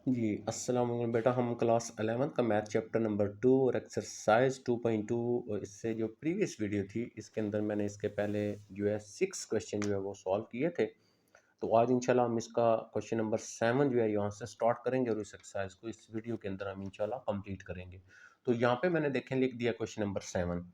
जी, अस्सलाम वालेकुम बेटा। हम क्लास 11 का मैथ चैप्टर नंबर 2 और एक्सरसाइज 2.2 इससे जो प्रीवियस वीडियो थी इसके अंदर मैंने इसके पहले जो है 6 क्वेश्चन जो है वो सॉल्व किए थे। तो आज इंशाल्लाह हम इसका क्वेश्चन नंबर 7 जो है यहाँ से स्टार्ट करेंगे और इस एक्सरसाइज को इस वीडियो के अंदर हम इंशाल्लाह कंप्लीट करेंगे। तो यहाँ पे मैंने देखें लिख दिया क्वेश्चन नंबर 7।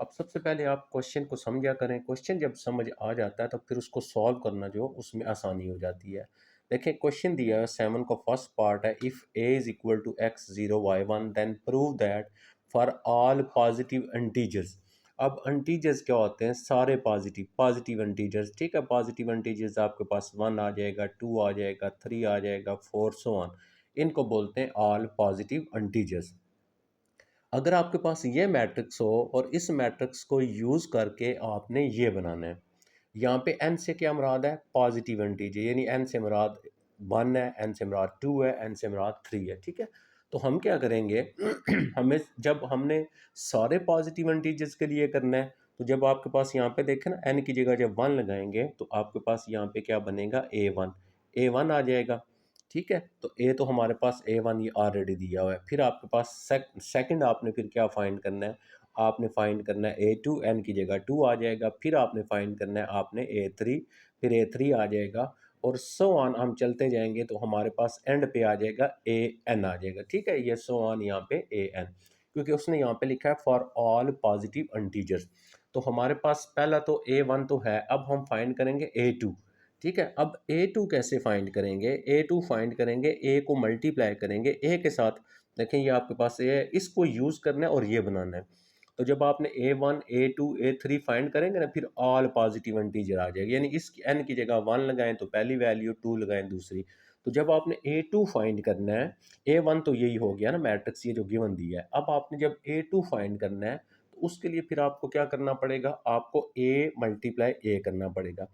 अब सबसे पहले आप क्वेश्चन को समझा करें। क्वेश्चन जब समझ आ जाता है तो फिर उसको सॉल्व करना जो उसमें आसानी हो जाती है। देखिए क्वेश्चन दिया है 7 का फर्स्ट पार्ट है, if A is equal to x zero y one then prove that for all positive integers. अब इंटीजर्स क्या होते हैं? सारे पॉजिटिव पॉजिटिव इंटीजर्स। ठीक है, पॉजिटिव इंटीजर्स आपके पास 1 आ जाएगा, 2 आ जाएगा, 3 आ जाएगा, 4 सो ऑन। इनको बोलते हैं ऑल पॉजिटिव इंटीजर्स। अगर आपके पास ये मैट्रिक्स हो और इस मैट्रिक्स को यूज़ करके आपने ये बनाना है। यहाँ पे n से क्या मुराद है? पॉजिटिव इंटीजर, यानी n से मुराद 1 है, n से मुराद 2 है, n से मुराद 3 है। ठीक है, तो हम क्या करेंगे हमें जब हमने सारे पॉजिटिव इंटीजर्स के लिए करना है, तो जब आपके पास यहाँ पे देखें ना n की जगह जब 1 लगाएंगे तो आपके पास यहाँ पे क्या बनेगा? a1 आ जाएगा। ठीक है, तो ए तो हमारे पास a1 ये ऑलरेडी दिया हुआ है। फिर आपके पास सेकंड आपने फिर क्या फाइंड करना है? आपने फाइंड करना है a2, n की जगह 2 आ जाएगा। फिर आपने फाइंड करना है आपने a3, फिर a3 आ जाएगा और सो ऑन हम चलते जाएंगे तो हमारे पास एंड पे आ जाएगा an आ जाएगा। ठीक है, ये सो ऑन यहाँ पे an, क्योंकि उसने यहाँ पे लिखा है फॉर ऑल पॉजिटिव इंटीजर्स। तो हमारे पास पहला तो a1 तो है, अब हम फाइंड करेंगे a2। ठीक है, अब a2 कैसे फाइंड करेंगे? a2 फाइंड करेंगे, a को मल्टीप्लाई करेंगे a के साथ। देखें ये आपके पास a है, इसको यूज़ करना है और ये बनाना है। तो जब आपने a1, a2, a3 फाइंड करेंगे ना, फिर ऑल पॉजिटिव इंटीजर आ जाएगा। यानी इस n की जगह 1 लगाएं तो पहली वैल्यू, 2 लगाएं दूसरी। तो जब आपने a2 फाइंड करना है, a1 तो यही हो गया ना मैट्रिक्स ये जो गिवन दिया है। अब आपने जब a2 फाइंड करना है तो उसके लिए फिर आपको क्या करना पड़ेगा? आपको a मल्टीप्लाई a करना पड़ेगा।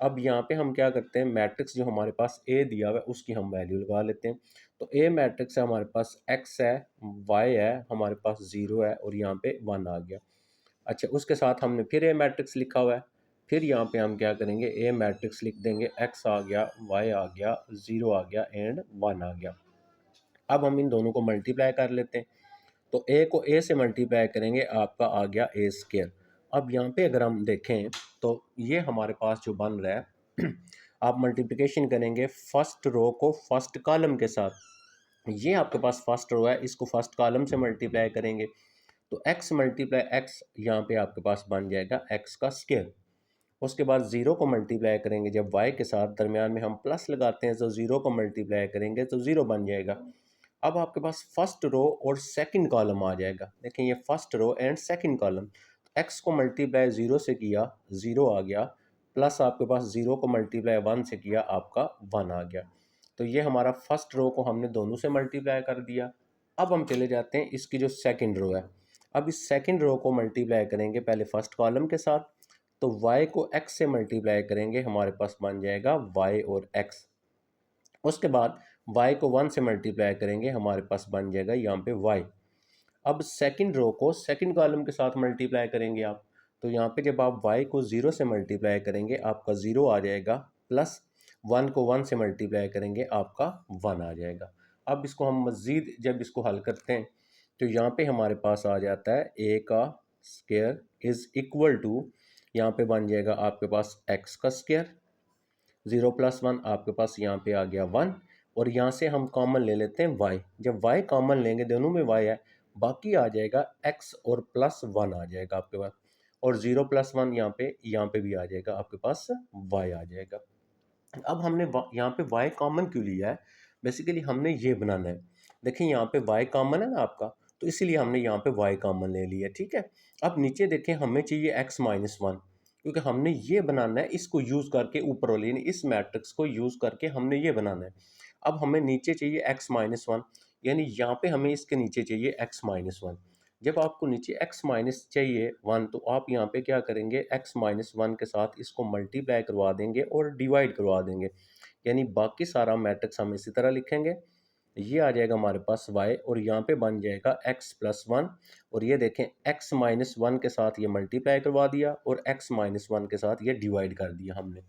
अब यहाँ पे हम क्या करते हैं, मैट्रिक्स जो हमारे पास ए दिया हुआ है उसकी हम वैल्यू लगा लेते हैं। तो ए मैट्रिक्स है हमारे पास, एक्स है, वाई है, हमारे पास 0 है और यहाँ पे 1 आ गया। अच्छा, उसके साथ हमने फिर ए मैट्रिक्स लिखा हुआ है। फिर यहाँ पे हम क्या करेंगे? ए मैट्रिक्स लिख देंगे, एक्स आ गया, वाई आ गया, 0 आ गया एंड 1 आ गया। अब हम इन दोनों को मल्टीप्लाई कर लेते हैं। तो ए को ए से मल्टीप्लाई करेंगे, आपका आ गया ए स्क्वायर। अब यहाँ पे अगर हम देखें तो ये हमारे पास जो बन रहा है आप मल्टीप्लिकेशन करेंगे फर्स्ट रो को फर्स्ट कॉलम के साथ। ये आपके पास फर्स्ट रो है, इसको फर्स्ट कॉलम से मल्टीप्लाई करेंगे तो x मल्टीप्लाई एक्स यहाँ पे आपके पास बन जाएगा x का स्क्वायर। उसके बाद ज़ीरो को मल्टीप्लाई करेंगे जब y के साथ, दरमियान में हम प्लस लगाते हैं तो ज़ीरो को मल्टीप्लाई करेंगे तो ज़ीरो बन जाएगा। अब आपके पास फर्स्ट रो और सेकंड कॉलम आ जाएगा। देखें ये first row and second column. X को मल्टीप्लाई ज़ीरो से किया, ज़ीरो आ गया, प्लस आपके पास ज़ीरो को मल्टीप्लाई 1 से किया, आपका 1 आ गया। तो ये हमारा फर्स्ट रो को हमने दोनों से मल्टीप्लाई कर दिया। अब हम चले जाते हैं इसकी जो सेकंड रो है। अब इस सेकंड रो को मल्टीप्लाई करेंगे पहले फर्स्ट कॉलम के साथ, तो y को x से मल्टीप्लाई करेंगे, हमारे पास बन जाएगा y और x। उसके बाद y को 1 से मल्टीप्लाई करेंगे, हमारे पास बन जाएगा यहाँ पे y। अब सेकंड रो को सेकंड कॉलम के साथ मल्टीप्लाई करेंगे आप, तो यहाँ पे जब आप y को 0 से मल्टीप्लाई करेंगे आपका 0 आ जाएगा, प्लस 1 को 1 से मल्टीप्लाई करेंगे आपका 1 आ जाएगा। अब इसको हम मज़ीद जब इसको हल करते हैं तो यहाँ पे हमारे पास आ जाता है a का स्क्वायर इज़ इक्वल टू, यहाँ पे बन जाएगा आपके पास x का स्क्वायर, 0 प्लस 1 आपके पास यहाँ पे आ गया 1, और यहाँ से हम कॉमन ले लेते हैं y। जब y कॉमन लेंगे, दोनों में y है, बाकी आ जाएगा x और प्लस 1 आ जाएगा आपके पास, और 0 प्लस 1 यहाँ पे भी आ जाएगा, आपके पास y आ जाएगा। अब हमने यहाँ पे y कॉमन क्यों लिया है? बेसिकली हमने ये बनाना है। देखिए यहाँ पे y कॉमन है ना आपका, तो इसीलिए हमने यहाँ पे y कॉमन ले लिया। ठीक है, अब नीचे देखें हमें चाहिए x माइनस 1, क्योंकि हमने ये बनाना है इसको यूज़ करके, ऊपर वाले यानी इस मैट्रिक्स को यूज़ करके हमने ये बनाना है। अब हमें नीचे चाहिए x माइनस 1, यानी यहाँ पे हमें इसके नीचे चाहिए x माइनस 1। जब आपको नीचे x माइनस चाहिए 1 तो आप यहाँ पे क्या करेंगे, x माइनस 1 के साथ इसको मल्टीप्लाई करवा देंगे और डिवाइड करवा देंगे, यानी बाकी सारा मैट्रिक्स हम इसी तरह लिखेंगे। ये आ जाएगा हमारे पास y, और यहाँ पे बन जाएगा x प्लस 1, और ये देखें x माइनस 1 के साथ ये मल्टीप्लाई करवा दिया और x माइनस 1 के साथ ये डिवाइड कर दिया हमने।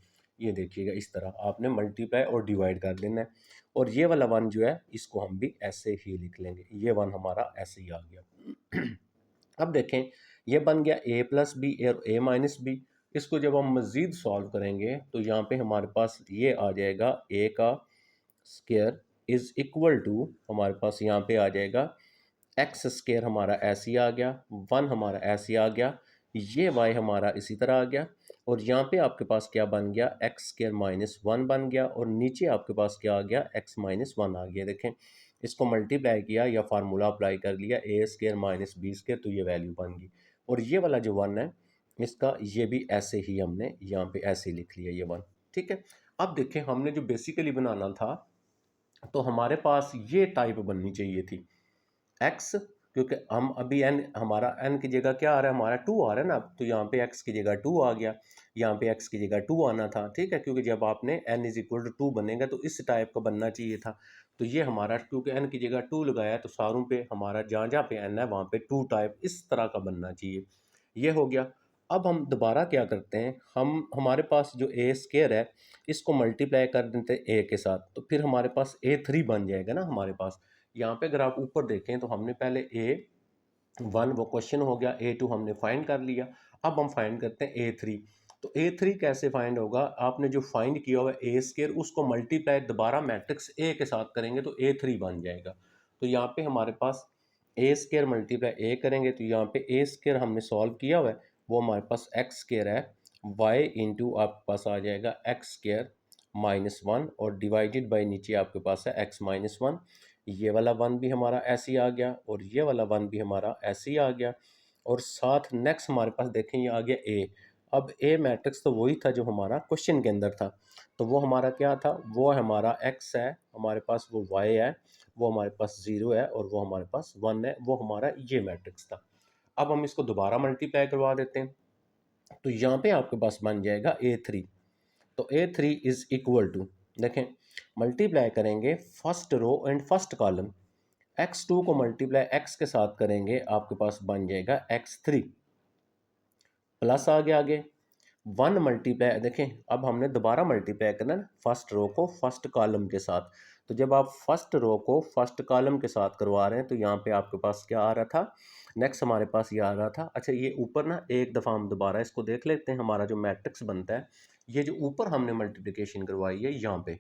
ये देखिएगा इस तरह आपने मल्टीप्लाई और डिवाइड कर देना है। और ये वाला 1 जो है इसको हम भी ऐसे ही लिख लेंगे, ये 1 हमारा ऐसे ही आ गया। अब देखें ये बन गया a प्लस बी और a माइनस बी। इसको जब हम मज़ीद सॉल्व करेंगे तो यहाँ पे हमारे पास ये आ जाएगा a का स्क्वायर इज इक्वल टू, हमारे पास यहाँ पे आ जाएगा एक्स स्क्वायर, हमारा ऐसे ही आ गया, 1 हमारा ऐसे ही आ गया, ये y हमारा इसी तरह आ गया। और यहाँ पे आपके पास क्या बन गया, एक्स स्क्वायर माइनस 1 बन गया, और नीचे आपके पास क्या आ गया, x माइनस 1 आ गया। देखें इसको मल्टीप्लाई किया या फार्मूला अप्लाई कर लिया, ए स्क्वायर माइनस बी स्क्वायर, तो ये वैल्यू बन गई। और ये वाला जो 1 है इसका ये भी ऐसे ही हमने यहाँ पे ऐसे ही लिख लिया ये 1। ठीक है, अब देखें हमने जो बेसिकली बनाना था तो हमारे पास ये टाइप बननी चाहिए थी एक्स, क्योंकि हम अभी एन, हमारा एन की जगह क्या आ रहा है, हमारा 2 आ रहा है ना, तो यहाँ पे एक्स की जगह 2 आ गया, यहाँ पे एक्स की जगह 2 आना था। ठीक है, क्योंकि जब आपने एन इज इक्वल टू 2 बनेगा तो इस टाइप का बनना चाहिए था। तो ये हमारा, क्योंकि एन की जगह 2 लगाया तो सारों पे हमारा जहाँ जहाँ पे एन है वहाँ पे 2 टाइप इस तरह का बनना चाहिए। ये हो गया। अब हम दोबारा क्या करते हैं, हम हमारे पास जो ए स्क्वायर है इसको मल्टीप्लाई कर देते हैं ए के साथ, तो फिर हमारे पास A3 बन जाएगा ना हमारे पास। यहाँ पे अगर आप ऊपर देखें तो हमने पहले A1 वो क्वेश्चन हो गया, A2 हमने फाइंड कर लिया, अब हम फाइंड करते हैं A3। तो A3 कैसे फाइंड होगा, आपने जो फाइंड किया हुआ ए स्क्वायर उसको मल्टीप्लाई दोबारा मैट्रिक्स ए के साथ करेंगे तो A3 बन जाएगा। तो यहाँ पे हमारे पास ए स्क्वायर मल्टीप्लाई ए करेंगे तो यहाँ पे ए स्क्वायर हमने सॉल्व किया हुआ है, वो हमारे पास एक्स स्क्वायर है, वाई इंटू आपके पास आ जाएगा एक्स स्क्वायर माइनस 1, और डिवाइडेड बाई नीचे आपके पास है एक्स माइनस 1। ये वाला 1 भी हमारा ऐसे ही आ गया और ये वाला 1 भी हमारा ऐसे ही आ गया। और साथ नेक्स्ट हमारे पास देखें ये आ गया ए। अब ए मैट्रिक्स तो वही था जो हमारा क्वेश्चन के अंदर था, तो वो हमारा क्या था, वो हमारा एक्स है, हमारे पास वो वाई है, वो हमारे पास 0 है, और वो हमारे पास 1 है, वो हमारा ये मैट्रिक्स था। अब हम इसको दोबारा मल्टीप्लाई करवा देते हैं, तो यहाँ पे आपके पास बन जाएगा A3। तो A3 इज इक्वल टू, देखें मल्टीप्लाई करेंगे first row and first column, x2 को मल्टीप्लाई x के साथ करेंगे आपके पास बन जाएगा x3, प्लस आ गया आगे 1 मल्टीप्लाई, देखें अब हमने दोबारा मल्टीप्लाई करना है फर्स्ट रो को फर्स्ट कॉलम के साथ। तो जब आप फर्स्ट रो को फर्स्ट कॉलम के साथ करवा रहे हैं तो यहाँ पे आपके पास क्या आ रहा था, नेक्स्ट हमारे पास ये आ रहा था। अच्छा ये ऊपर ना एक दफ़ा हम दोबारा इसको देख लेते हैं, हमारा जो मैट्रिक्स बनता है, ये जो ऊपर हमने मल्टीप्लिकेशन करवाई है यहाँ पे,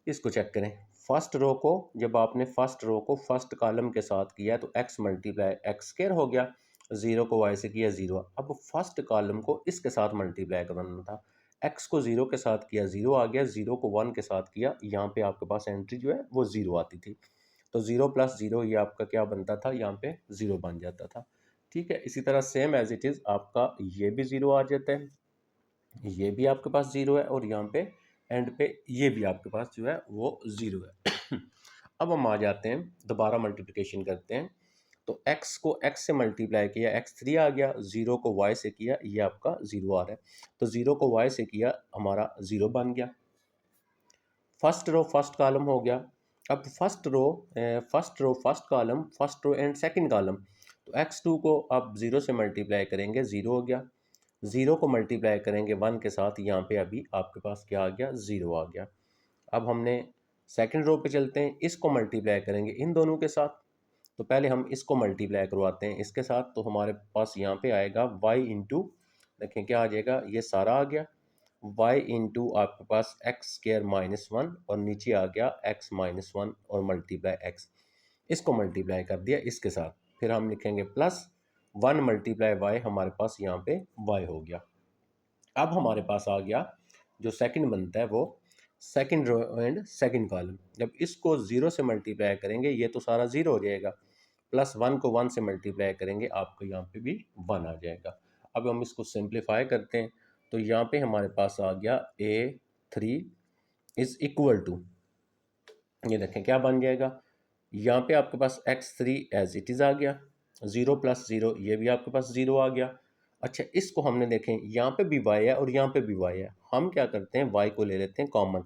इसको चेक करें। फर्स्ट रो को, जब आपने फर्स्ट रो को फर्स्ट कॉलम के साथ किया तो x मल्टीप्लाई एक्स स्क्वायर हो गया, 0 को y से किया 0। अब फर्स्ट कॉलम को इसके साथ मल्टीप्लाई करना था, x को 0 के साथ किया 0 आ गया, 0 को 1 के साथ किया, यहाँ पे आपके पास एंट्री जो है वो 0 आती थी। तो 0 प्लस 0 ये आपका क्या बनता था, यहाँ पे 0 बन जाता था। ठीक है, इसी तरह सेम एज इट इज़ आपका ये भी 0 आ जाता है, ये भी आपके पास 0 है, और यहाँ पे एंड पे ये भी आपके पास जो है वो 0 है। अब हम आ जाते हैं दोबारा मल्टीप्लिकेशन करते हैं, तो x को x से मल्टीप्लाई किया x3 आ गया, 0 को y से किया ये आपका 0 आ रहा है, तो 0 को y से किया हमारा 0 बन गया। फर्स्ट रो फर्स्ट कॉलम हो गया। अब first column first row and second column, तो x2 को आप 0 से मल्टीप्लाई करेंगे 0 हो गया, 0 को मल्टीप्लाई करेंगे 1 के साथ, यहाँ पे अभी आपके पास क्या आ गया, 0 आ गया। अब हमने सेकंड रो पे चलते हैं, इसको मल्टीप्लाई करेंगे इन दोनों के साथ, तो पहले हम इसको मल्टीप्लाई करवाते हैं इसके साथ, तो हमारे पास यहाँ पे आएगा y इंटू, देखें क्या आ जाएगा, ये सारा आ गया, y इंटू आपके पास एक्स स्क्वायर माइनस 1, और नीचे आ गया x माइनस 1 और मल्टीप्लाई x, इसको मल्टीप्लाई कर दिया इसके साथ, फिर हम लिखेंगे प्लस 1 मल्टीप्लाई y, हमारे पास यहाँ पे y हो गया। अब हमारे पास आ गया जो सेकंड बनता है वो second row and second column, जब इसको 0 से मल्टीप्लाई करेंगे ये तो सारा 0 हो जाएगा, प्लस 1 को 1 से मल्टीप्लाई करेंगे आपको यहाँ पे भी 1 आ जाएगा। अब हम इसको सिंप्लीफाई करते हैं, तो यहाँ पे हमारे पास आ गया A3 इज इक्वल टू, ये देखें क्या बन जाएगा, यहाँ पे आपके पास x3 एज इट इज़ आ गया, 0 प्लस 0 ये भी आपके पास 0 आ गया। अच्छा इसको हमने देखें यहाँ पे भी y है और यहाँ पे भी y है, हम क्या करते हैं y को ले लेते हैं कॉमन,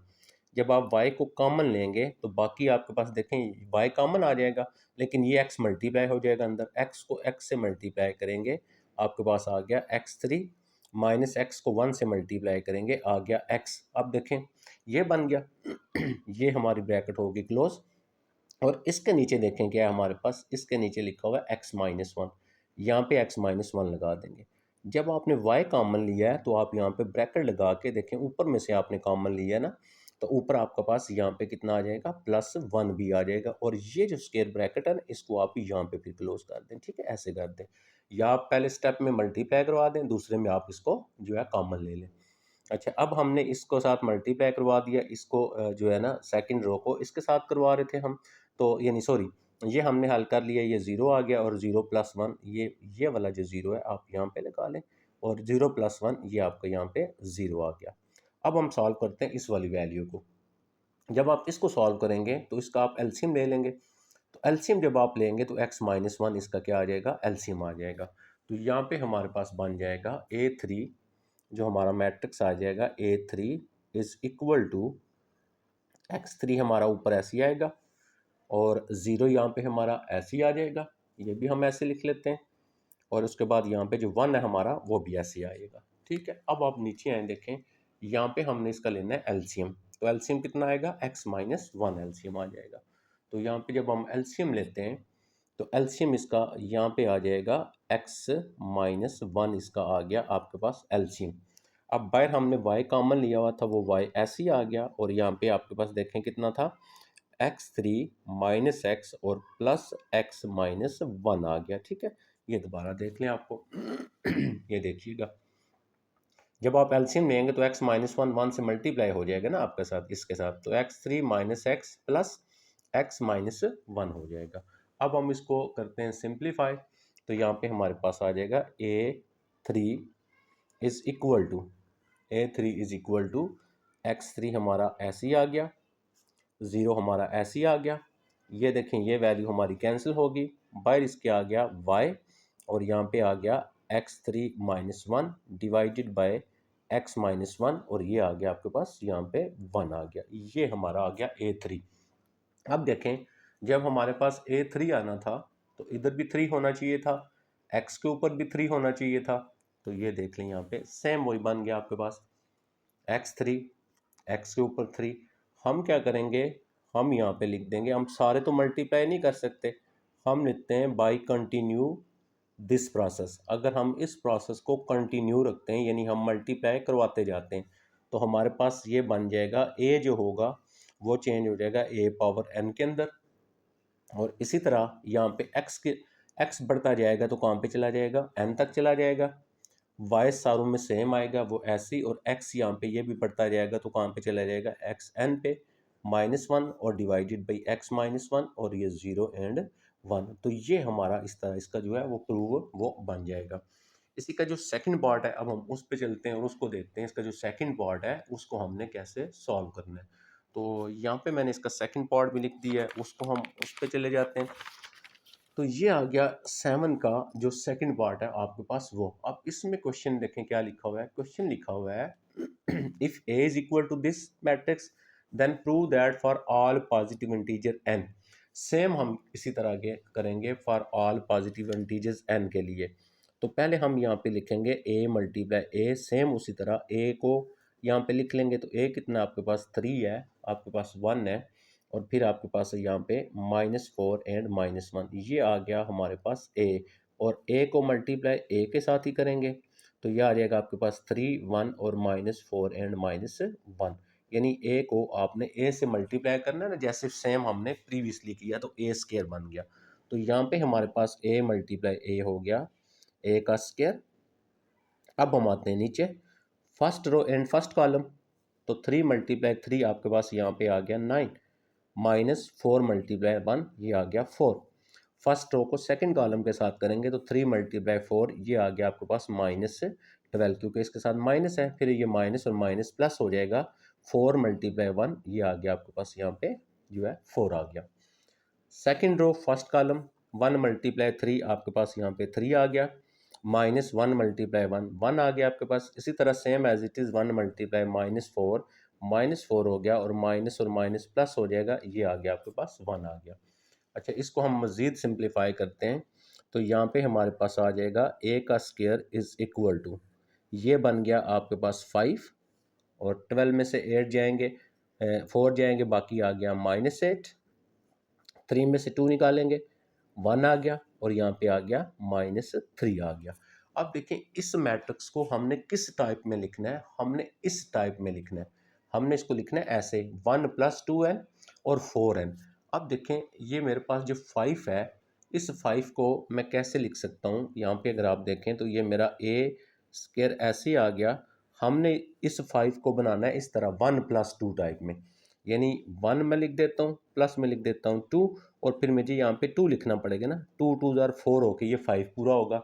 जब आप y को कॉमन लेंगे तो बाकी आपके पास देखें y कॉमन आ जाएगा, लेकिन ये x मल्टीप्लाई हो जाएगा अंदर, x को x से मल्टीप्लाई करेंगे आपके पास आ गया x3, माइनस एक्स को 1 से मल्टीप्लाई करेंगे, आ गया एक्स। अब देखें ये बन गया ये हमारी ब्रैकेट होगी क्लोज, और इसके नीचे देखें क्या है हमारे पास, इसके नीचे लिखा हुआ है एक्स माइनस वन, यहाँ पे एक्स माइनस वन लगा देंगे। जब आपने वाई कॉमन लिया है तो आप यहाँ पे ब्रैकेट लगा के देखें, ऊपर में से आपने कॉमन लिया है ना, तो ऊपर आपके पास यहाँ पे कितना आ जाएगा, प्लस वन भी आ जाएगा, और ये जो स्क्वायर ब्रैकेट है ना, इसको आप यहाँ पे फिर क्लोज कर दें। ठीक है, ऐसे कर दें, या आप पहले स्टेप में मल्टीप्लाई करवा दें, दूसरे में आप इसको जो है कॉमन ले लें। अच्छा, अब हमने इसको साथ मल्टीप्लाई करवा दिया, इसको जो है ना सेकंड रो को इसके साथ करवा रहे थे हम, तो यानी सॉरी, ये हमने हल कर लिया, ये ज़ीरो आ गया, और ज़ीरो प्लस वन, ये वाला जो ज़ीरो है आप यहाँ पे लगा लें, और ज़ीरो प्लस वन ये आपका यहाँ पे ज़ीरो आ गया। अब हम सॉल्व करते हैं इस वाली वैल्यू को। जब आप इसको सॉल्व करेंगे तो इसका आप एलसीएम ले लेंगे, तो एलसीएम जब आप लेंगे तो एक्स माइनस वन इसका क्या आ जाएगा, एलसीएम आ जाएगा। तो यहाँ पे हमारे पास बन जाएगा ए थ्री, जो हमारा मैट्रिक्स आ जाएगा A three is equal to X three, हमारा ऊपर ऐसे ही आएगा, और ज़ीरो यहाँ पे हमारा ऐसे ही आ जाएगा, ये भी हम ऐसे लिख लेते हैं, और उसके बाद यहाँ पे जो वन है हमारा वो भी ऐसे ही आएगा। ठीक है, अब आप नीचे आए देखें, यहाँ पे हमने इसका लेना है एलसीएम, तो एलसीएम कितना आएगा, एक्स माइनस वन एलसीएम आ जाएगा। तो यहाँ पे जब हम एलसीएम लेते हैं तो एलसीएम इसका यहाँ पे आ जाएगा एक्स माइनस वन, इसका आ गया आपके पास एलसीएम। अब बाहर हमने y कॉमन लिया हुआ था, वो y ऐसे ही आ गया, और यहाँ पे आपके पास देखें कितना था, एक्स थ्री माइनस एक्स और प्लस एक्स माइनस वन आ गया। ठीक है, ये दोबारा देख लें आपको ये देखिएगा, जब आप एलसीएम लेंगे तो एक्स माइनस वन वन से मल्टीप्लाई हो जाएगा ना आपके साथ, इसके साथ, तो x three minus x plus x minus one हो जाएगा। अब हम इसको करते हैं सिंप्लीफाई, तो यहाँ पे हमारे पास आ जाएगा A three is equal to, A three is equal to X three हमारा ऐसे ही आ गया, ज़ीरो हमारा ऐसे ही आ गया, ये देखें ये वैल्यू हमारी कैंसिल होगी, बाहर इसके आ गया y, और यहाँ पे आ गया x three minus one divided by x minus one, और ये आ गया आपके पास यहाँ पे वन आ गया, ये हमारा आ गया ए थ्री। अब देखें जब हमारे पास ए थ्री आना था तो इधर भी थ्री होना चाहिए था, एक्स के ऊपर भी थ्री होना चाहिए था, तो ये देख लें यहाँ पे सेम वही बन गया आपके पास, एक्स थ्री एक्स के ऊपर थ्री। हम क्या करेंगे, हम यहाँ पे लिख देंगे, हम सारे तो मल्टीप्लाई नहीं कर सकते, हम लिखते हैं बाई कंटिन्यू दिस प्रोसेस। अगर हम इस प्रोसेस को कंटिन्यू रखते हैं, यानी हम मल्टीप्लाई करवाते जाते हैं, तो हमारे पास ये बन जाएगा, ए जो होगा वो चेंज हो जाएगा ए पावर एन के अंदर, और इसी तरह यहाँ पे एक्स बढ़ता जाएगा तो कहाँ पे चला जाएगा, एन तक चला जाएगा, वाई सारों में सेम आएगा वो ऐसे ही, और एक्स यहाँ पे ये भी बढ़ता जाएगा तो कहाँ पे चला जाएगा, एक्स एन पे, माइनस वन और divided by x minus one, और ये ज़ीरो एंड वन। तो ये हमारा इस तरह इसका जो है वो प्रूव वो बन जाएगा। इसी का जो सेकंड पार्ट है, अब हम उस पे चलते हैं और उसको देखते हैं, इसका जो सेकंड पार्ट है उसको हमने कैसे सॉल्व करना है। तो यहाँ पे मैंने इसका सेकंड पार्ट भी लिख दिया है, उसको हम उस पे चले जाते हैं। तो ये आ गया सेवन का जो सेकंड पार्ट है आपके पास वो। अब इसमें क्वेश्चन देखें क्या लिखा हुआ है, क्वेश्चन लिखा हुआ है if A is equal to this matrix then prove that for all positive integer n. Same हम इसी तरह के करेंगे for all positive integers n के लिए। तो पहले हम यहाँ पे लिखेंगे ए मल्टीप्लाई ए, सेम उसी तरह ए को यहाँ पे लिख लेंगे, तो ए कितना आपके पास थ्री है, आपके पास वन है, और फिर आपके पास है यहाँ पे minus four and minus one, ये आ गया हमारे पास ए, और ए को मल्टीप्लाई ए के साथ ही करेंगे, तो ये आ जाएगा आपके पास थ्री वन और minus four and minus one, यानी ए को आपने ए से मल्टीप्लाई करना है ना, जैसे सेम हमने प्रीवियसली किया, तो ए स्केयर बन गया। तो यहाँ पे हमारे पास ए मल्टीप्लाई ए हो गया, ए का स्केयर। अब हम आते हैं नीचे first row and first column, तो थ्री मल्टीप्लाई थ्री आपके पास यहाँ पे आ गया nine, minus four multiply one ये आ गया फोर। फर्स्ट रो को सेकंड कॉलम के साथ करेंगे तो थ्री मल्टीप्लाई फोर ये आ गया आपके पास माइनस ट्वेल्व, क्योंकि इसके साथ माइनस है, फिर ये माइनस और माइनस प्लस हो जाएगा, फोर मल्टीप्लाई वन ये आ गया आपके पास यहाँ पे जो है फोर आ गया। Second row first column one multiply three आपके पास यहाँ पे थ्री आ गया, minus one multiply one one आ गया आपके पास। इसी तरह same as it is one multiply minus four हो गया, और माइनस प्लस हो जाएगा, ये आ गया आपके पास वन आ गया। अच्छा, इसको हम मज़ीद सिंप्लीफाई करते हैं, तो यहाँ पे हमारे पास आ जाएगा ए का स्क्वायर इज़ इक्वल टू, ये बन गया आपके पास 5, और 12 में से 8 जाएंगे, 4 जाएंगे, बाकी आ गया -8। 3 में से 2 निकालेंगे, 1 आ गया, और यहाँ पे आ गया -3 आ गया। अब देखें इस मैट्रिक्स को हमने किस टाइप में लिखना है, हमने इस टाइप में लिखना है। हमने इसको लिखना है ऐसे 1 + 2n और 4n। अब देखें ये मेरे पास जो 5 है, इस 5 को मैं कैसे लिख सकता हूँ। यहाँ पे अगर आप देखें तो ये मेरा a² ऐसे आ गया। हमने इस 5 को बनाना है इस तरह 1 + 2 टाइप में, यानी 1 में लिख देता हूँ, प्लस में लिख देता हूँ 2, और फिर मुझे यहाँ पे 2 लिखना पड़ेगा ना, 2 2 ज़ार 4 होके ये 5 पूरा होगा।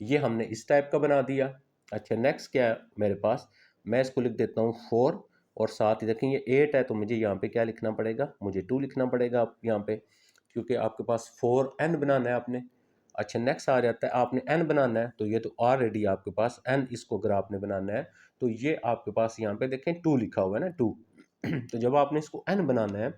ये हमने इस टाइप का बना दिया। अच्छा नेक्स्ट क्या है मेरे पास, मैं इसको लिख देता हूँ 4, और साथ ही देखें ये 8 है, तो मुझे यहाँ पे क्या लिखना पड़ेगा, मुझे 2 लिखना पड़ेगा आप यहाँ पे, क्योंकि आपके पास 4n बनाना है आपने। अच्छा नेक्स्ट आ जाता है आपने n बनाना है, तो ये तो ऑलरेडी आपके पास n, इसको अगर आपने बनाना है तो ये आपके पास यहाँ पे देखें 2 लिखा हुआ है ना, 2। तो जब आपने इसको n बनाना है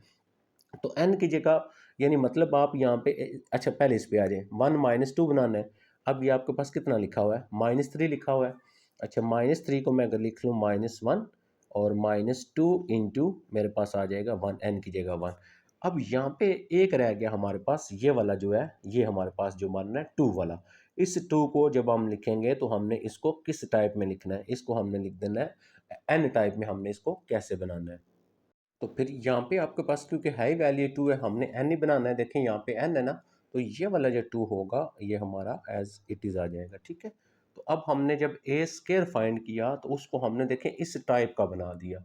तो n की जगह, यानी मतलब आप यहाँ पे अच्छा पहले इस पे आ जाए, 1 - 2 बनाना है। अब ये आपके पास कितना लिखा हुआ है, -3 लिखा हुआ है। अच्छा -3 को मैं अगर लिख लूँ -1 और -2 इंटू मेरे पास आ जाएगा 1, n की जगह 1। अब यहाँ पे एक रह गया हमारे पास, ये वाला जो है, ये हमारे पास जो मानना है 2 वाला। इस 2 को जब हम लिखेंगे तो हमने इसको किस टाइप में लिखना है, इसको हमने लिख देना है n टाइप में। हमने इसको कैसे बनाना है, तो फिर यहाँ पे आपके पास क्योंकि हाई वैल्यू 2 है, हमने n ही बनाना है। देखें यहाँ पे n है ना, तो ये वाला जो 2 होगा ये हमारा एज इट इज़ आ जाएगा, ठीक है। तो अब हमने जब a² फाइंड किया तो उसको हमने देखें इस टाइप का बना दिया,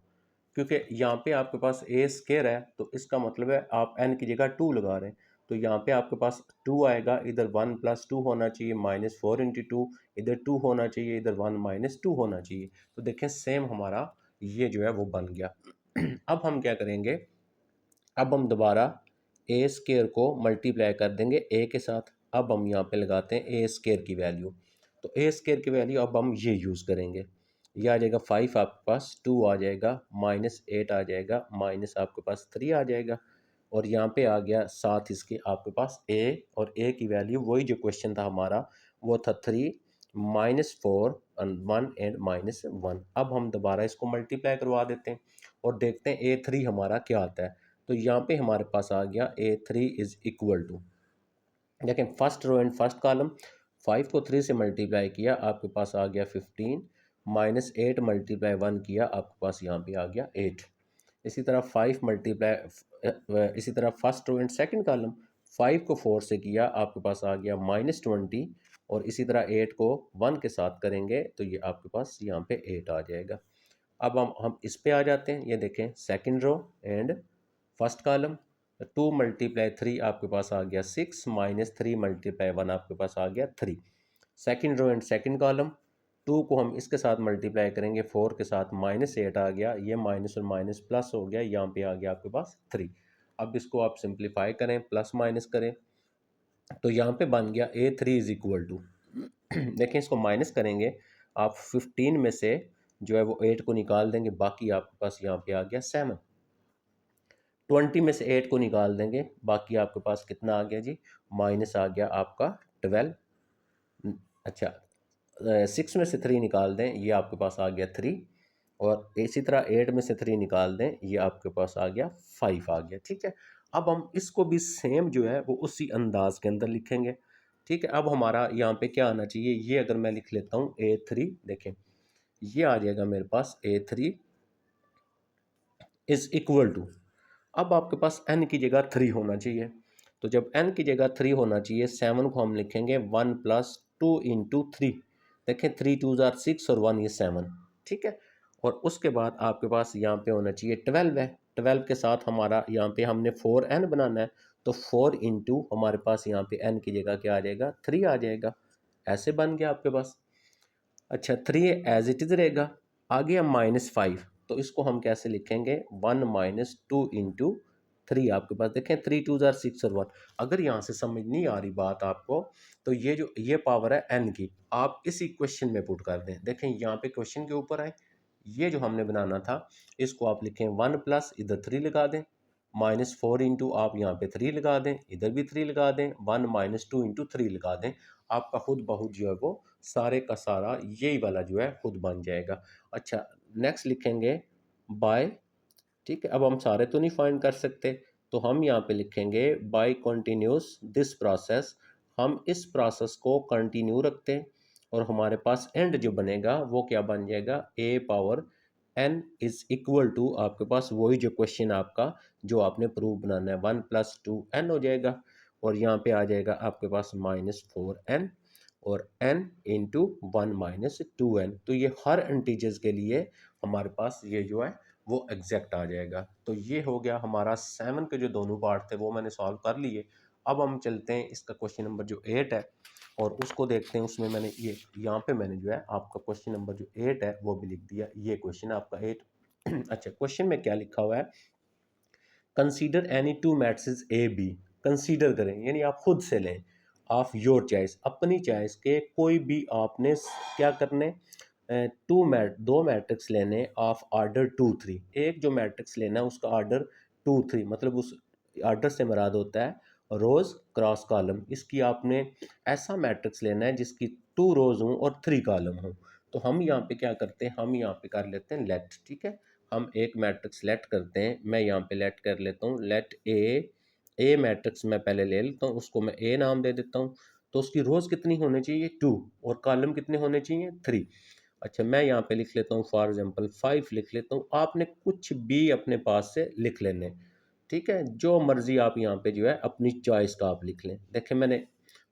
क्योंकि यहाँ पे आपके पास a² है, तो इसका मतलब है आप n की जगह 2 लगा रहे हैं। तो यहाँ पे आपके पास 2 आएगा, इधर 1 + 2 होना चाहिए, -4 × 2, इधर 2 होना चाहिए, इधर 1 - 2 होना चाहिए। तो देखें सेम हमारा ये जो है वो बन गया। अब हम क्या करेंगे, अब हम दोबारा a² को मल्टीप्लाई कर देंगे a के साथ। अब हम यहाँ पे लगाते हैं a² की वैल्यू, तो a² की वैल्यू अब हम ये यूज़ करेंगे। ये आ जाएगा 5 आपके पास, 2 आ जाएगा, -8 आ जाएगा, माइनस आपके पास 3 आ जाएगा, और यहाँ पे आ गया साथ इसके आपके पास a, और a की वैल्यू वही जो क्वेश्चन था हमारा, वो था 3 -4 और 1 एंड -1। अब हम दोबारा इसको मल्टीप्लाई करवा देते हैं और देखते हैं a3 हमारा क्या आता है। तो यहाँ पे हमारे पास आ गया a3 इज इक्वल टू, देखें first row and first column, 5 को 3 से मल्टीप्लाई किया आपके पास आ गया 15, -8 मल्टीप्लाई 1 किया आपके पास यहाँ पे आ गया 8। इसी तरह 5 मल्टीप्लाई, इसी तरह first row and second column, 5 को 4 से किया आपके पास आ गया -20, और इसी तरह 8 को 1 के साथ करेंगे तो ये आपके पास यहाँ पे 8 आ जाएगा। अब हम इस पे आ जाते हैं, ये देखें second row and first column, 2 × 3 आपके पास आ गया 6, -3 × 1 आपके पास आ गया 3। Second row and second column, 2 को हम इसके साथ मल्टीप्लाई करेंगे 4 के साथ, -8 आ गया, ये माइनस और माइनस प्लस हो गया, यहाँ पे आ गया आपके पास 3। अब इसको आप सिंप्लीफाई करें, प्लस माइनस करें, तो यहाँ पे बन गया a3 इज इक्वल टू, देखें इसको माइनस करेंगे आप, 15 में से जो है वो 8 को निकाल देंगे, बाकी आपके पास यहाँ पे आ गया 7। 20 में से 8 को निकाल देंगे, बाकी आपके पास कितना आ गया जी, माइनस आ गया आपका 12। अच्छा 6 में से 3 निकाल दें, ये आपके पास आ गया 3, और इसी तरह 8 में से 3 निकाल दें, ये आपके पास आ गया 5 आ गया, ठीक है। अब हम इसको भी सेम जो है वो उसी अंदाज के अंदर लिखेंगे, ठीक है। अब हमारा यहाँ पे क्या आना चाहिए, ये अगर मैं लिख लेता हूँ a3, देखें ये आ जाएगा मेरे पास a3 इज इक्वल टू, अब आपके पास n की जगह 3 होना चाहिए, तो जब n की जगह 3 होना चाहिए, 7 को हम लिखेंगे 1 + 2 × 3, देखें 3 2 ज़ार 6 और 1 ये 7, ठीक है। और उसके बाद आपके पास यहाँ पे होना चाहिए 12 है, 12 के साथ हमारा यहाँ पे हमने 4n बनाना है, तो 4 × हमारे पास यहाँ पे n की जगह क्या आ जाएगा, 3 आ जाएगा, ऐसे बन गया आपके पास। अच्छा 3 एज इट इज़ रहेगा, आ गया -5, तो इसको हम कैसे लिखेंगे, 1 - 2 × 3 आपके पास, देखें 3 2 ज़ार 6 और 1। अगर यहाँ से समझ नहीं आ रही बात आपको, तो ये जो ये पावर है n की, आप इसी क्वेश्चन में पुट कर दें। देखें यहाँ पे क्वेश्चन के ऊपर आए, ये जो हमने बनाना था इसको आप लिखें 1 प्लस इधर 3 लगा दें, -4 × आप यहाँ पे 3 लगा दें, इधर भी 3 लगा दें, 1 - 2 × 3 लगा दें, आपका खुद बहुत जो है वो सारे का सारा यही वाला जो है खुद बन जाएगा। अच्छा, नेक्स्ट लिखेंगे बाय, ठीक है, अब हम सारे तो नहीं फाइंड कर सकते, तो हम यहाँ पे लिखेंगे बाय कंटिन्यूस दिस प्रोसेस, हम इस प्रोसेस को कंटिन्यू रखते हैं और हमारे पास एंड जो बनेगा वो क्या बन जाएगा, A power N is equal to, आपके पास वही जो क्वेश्चन आपका जो आपने प्रूफ बनाना है, 1 + 2n हो जाएगा और यहाँ पे आ जाएगा आपके पास -4n और n इंटू 1 - 2n। तो ये हर इंटीजर्स के लिए हमारे पास ये जो है वो एग्जैक्ट आ जाएगा। तो ये हो गया हमारा 7 के जो दोनों पार्ट थे वो मैंने सॉल्व कर लिए। अब हम चलते हैं इसका क्वेश्चन नंबर जो 8 है और उसको देखते हैं। उसमें मैंने ये यहाँ पे मैंने जो है आपका क्वेश्चन नंबर जो 8 है वो भी लिख दिया। ये क्वेश्चन आपका 8 अच्छा, क्वेश्चन में क्या लिखा हुआ है, consider any two matrices A B, consider करें यानी आप खुद से लें, ऑफ योर चॉइस, अपनी चॉइस के कोई भी आपने क्या करने, दो मैट्रिक्स लेने ऑफ आर्डर 2 3, एक जो मैट्रिक्स लेना है उसका आर्डर 2 3, मतलब उस आर्डर से मुराद होता है रोज क्रॉस कॉलम। इसकी आपने ऐसा मैट्रिक्स लेना है जिसकी 2 रोज हों और 3 कॉलम हों। तो हम यहाँ पे क्या करते हैं, हम यहाँ पे कर लेते हैं लेट, ठीक है, हम एक मैट्रिक्स लेट करते हैं। मैं यहाँ पे लेट कर लेता हूँ, लेट ए मैट्रिक्स मैं पहले ले लेता हूँ, उसको मैं ए नाम दे देता हूँ। तो उसकी रोज कितनी होनी चाहिए, 2, और कॉलम कितने होने चाहिए, 3। अच्छा, मैं यहाँ पे लिख लेता हूँ फॉर एग्जांपल 5 लिख लेता हूँ। आपने कुछ भी अपने पास से लिख लेने, ठीक है, जो मर्जी आप यहाँ पे जो है अपनी चॉइस का आप लिख लें। देखिए मैंने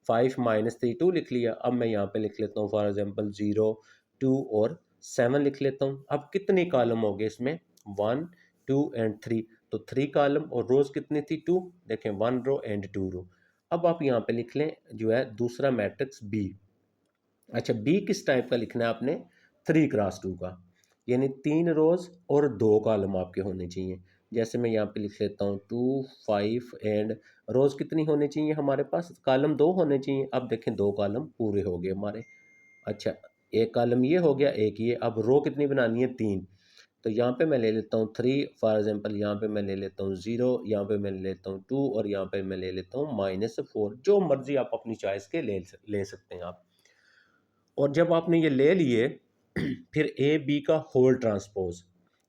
5 - 3 2 लिख लिया। अब मैं यहाँ पे लिख लेता हूँ फॉर एग्जांपल 0 2 और 7 लिख लेता हूँ। अब कितने कॉलम हो गए इसमें, 1 2 एंड 3, तो 3 कॉलम और रोज कितनी थी, 2, देखें 1 रो एंड 2 रो। अब आप यहाँ पे लिख लें जो है दूसरा मैट्रिक्स बी। अच्छा, बी किस टाइप का लिखना है आपने, 3 × 2 का, यानी 3 रोज और 2 कॉलम आपके होने चाहिए। जैसे मैं यहाँ पे लिख लेता हूँ 2 5 एंड रोज कितनी होनी चाहिए हमारे पास, कॉलम 2 होने चाहिए। अब देखें 2 कॉलम पूरे हो गए हमारे। अच्छा, एक कॉलम ये हो गया, एक ये। अब रो कितनी बनानी है, 3। तो यहाँ पे मैं ले लेता हूँ 3 फॉर एग्जांपल, यहाँ पे मैं ले लेता हूँ 0, यहाँ पे मैं ले लेता हूँ 2 और यहाँ पे मैं ले लेता हूँ -4। जो मर्जी आप अपनी चॉइस के ले सकते हैं आप। और जब आपने ये ले लिए फिर ए बी का होल ट्रांसपोज,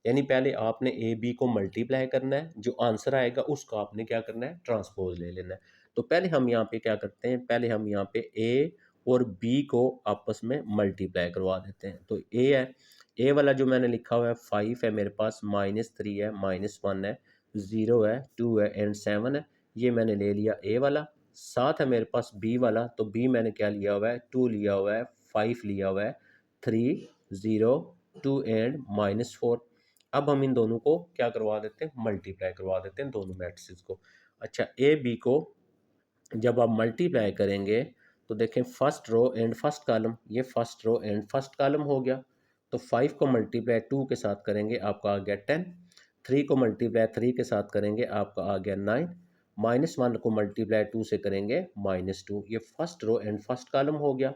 यानी पहले आपने ए बी को मल्टीप्लाई करना है, जो आंसर आएगा उसका आपने क्या करना है, ट्रांसपोज ले लेना है। तो पहले हम यहाँ पे क्या करते हैं, पहले हम यहाँ पे ए और बी को आपस में मल्टीप्लाई करवा देते हैं। तो ए है, ए वाला जो मैंने लिखा हुआ है 5 है मेरे पास, -3 है, -1 है, 0 है, 2 है एंड 7 है, ये मैंने ले लिया ए वाला। साथ है मेरे पास बी वाला, तो बी मैंने क्या लिया हुआ है, 2 लिया हुआ है, 5 लिया हुआ है, 3 0 2 एंड -4। अब हम इन दोनों को क्या करवा देते हैं, मल्टीप्लाई करवा देते हैं दोनों मैट्रिसेस को। अच्छा, ए बी को जब आप मल्टीप्लाई करेंगे तो देखें first row and first column, ये first row and first column हो गया। तो 5 को मल्टीप्लाई 2 के साथ करेंगे आपका आ गया 10, 3 को मल्टीप्लाई 3 के साथ करेंगे आपका आ गया 9, -1 को मल्टीप्लाई 2 से करेंगे -2। ये first row and first column हो गया।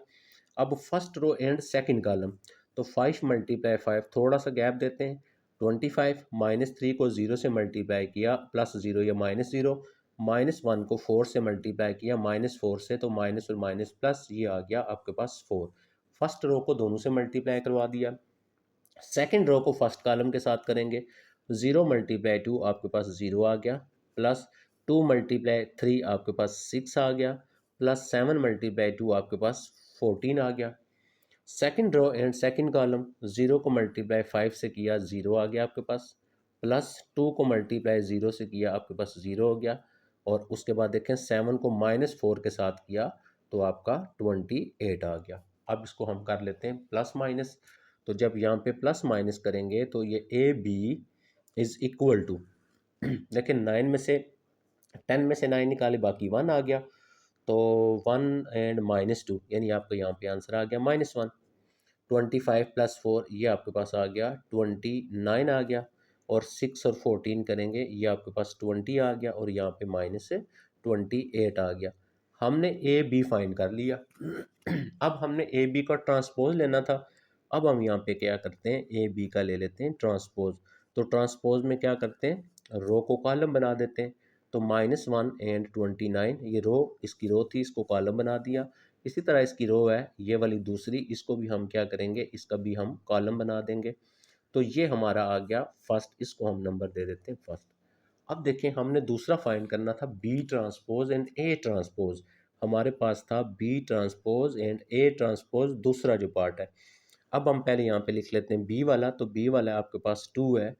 अब first row and second column, तो 5 × 5, थोड़ा सा गैप देते हैं, 25, -3 को 0 से मल्टीप्लाई किया +0 या -0, -1 को 4 से मल्टीप्लाई किया -4 से, तो माइनस और माइनस प्लस, ये आ गया आपके पास 4। फर्स्ट रो को दोनों से मल्टीप्लाई करवा दिया। सेकंड रो को फर्स्ट कॉलम के साथ करेंगे, 0 × 2 आपके पास 0 आ गया, प्लस 2 × 3 आपके पास 6 आ गया, प्लस 7 × 2 आपके पास 14 आ गया। Second row and second column, 0 को मल्टीप्लाई 5 से किया 0 आ गया आपके पास, प्लस 2 को मल्टीप्लाई 0 से किया आपके पास 0 हो गया, और उसके बाद देखें 7 को -4 के साथ किया तो आपका 28 आ गया। अब इसको हम कर लेते हैं प्लस माइनस। तो जब यहाँ पे प्लस माइनस करेंगे तो ये A B is equal to देखिए 9 में से 10 में से 9 निकाले बाकी 1 आ गया, तो 1 एंड -2 यानी आपका यहाँ पे आंसर आ गया -1। 25 + 4 ये आपके पास आ गया 29 आ गया, और 6 और 14 करेंगे ये आपके पास 20 आ गया, और यहाँ पे -28 आ गया। हमने ए बी फाइंड कर लिया अब हमने ए बी का ट्रांसपोज लेना था। अब हम यहाँ पे क्या करते हैं, ए बी का ले लेते हैं ट्रांसपोज। तो ट्रांसपोज में क्या करते हैं, रो को कॉलम बना देते हैं। तो -1 एंड 29, ये रो, इसकी रो थी, इसको कॉलम बना दिया। इसी तरह इसकी रो है ये वाली दूसरी, इसको भी हम क्या करेंगे, इसका भी हम कॉलम बना देंगे। तो ये हमारा आ गया फर्स्ट, इसको हम नंबर दे देते हैं फर्स्ट। अब देखें हमने दूसरा फाइंड करना था B transpose and A transpose. हमारे पास था B transpose and A transpose दूसरा जो पार्ट है। अब हम पहले यहाँ पे लिख लेते हैं बी वाला, तो बी वाला आपके पास 2 है,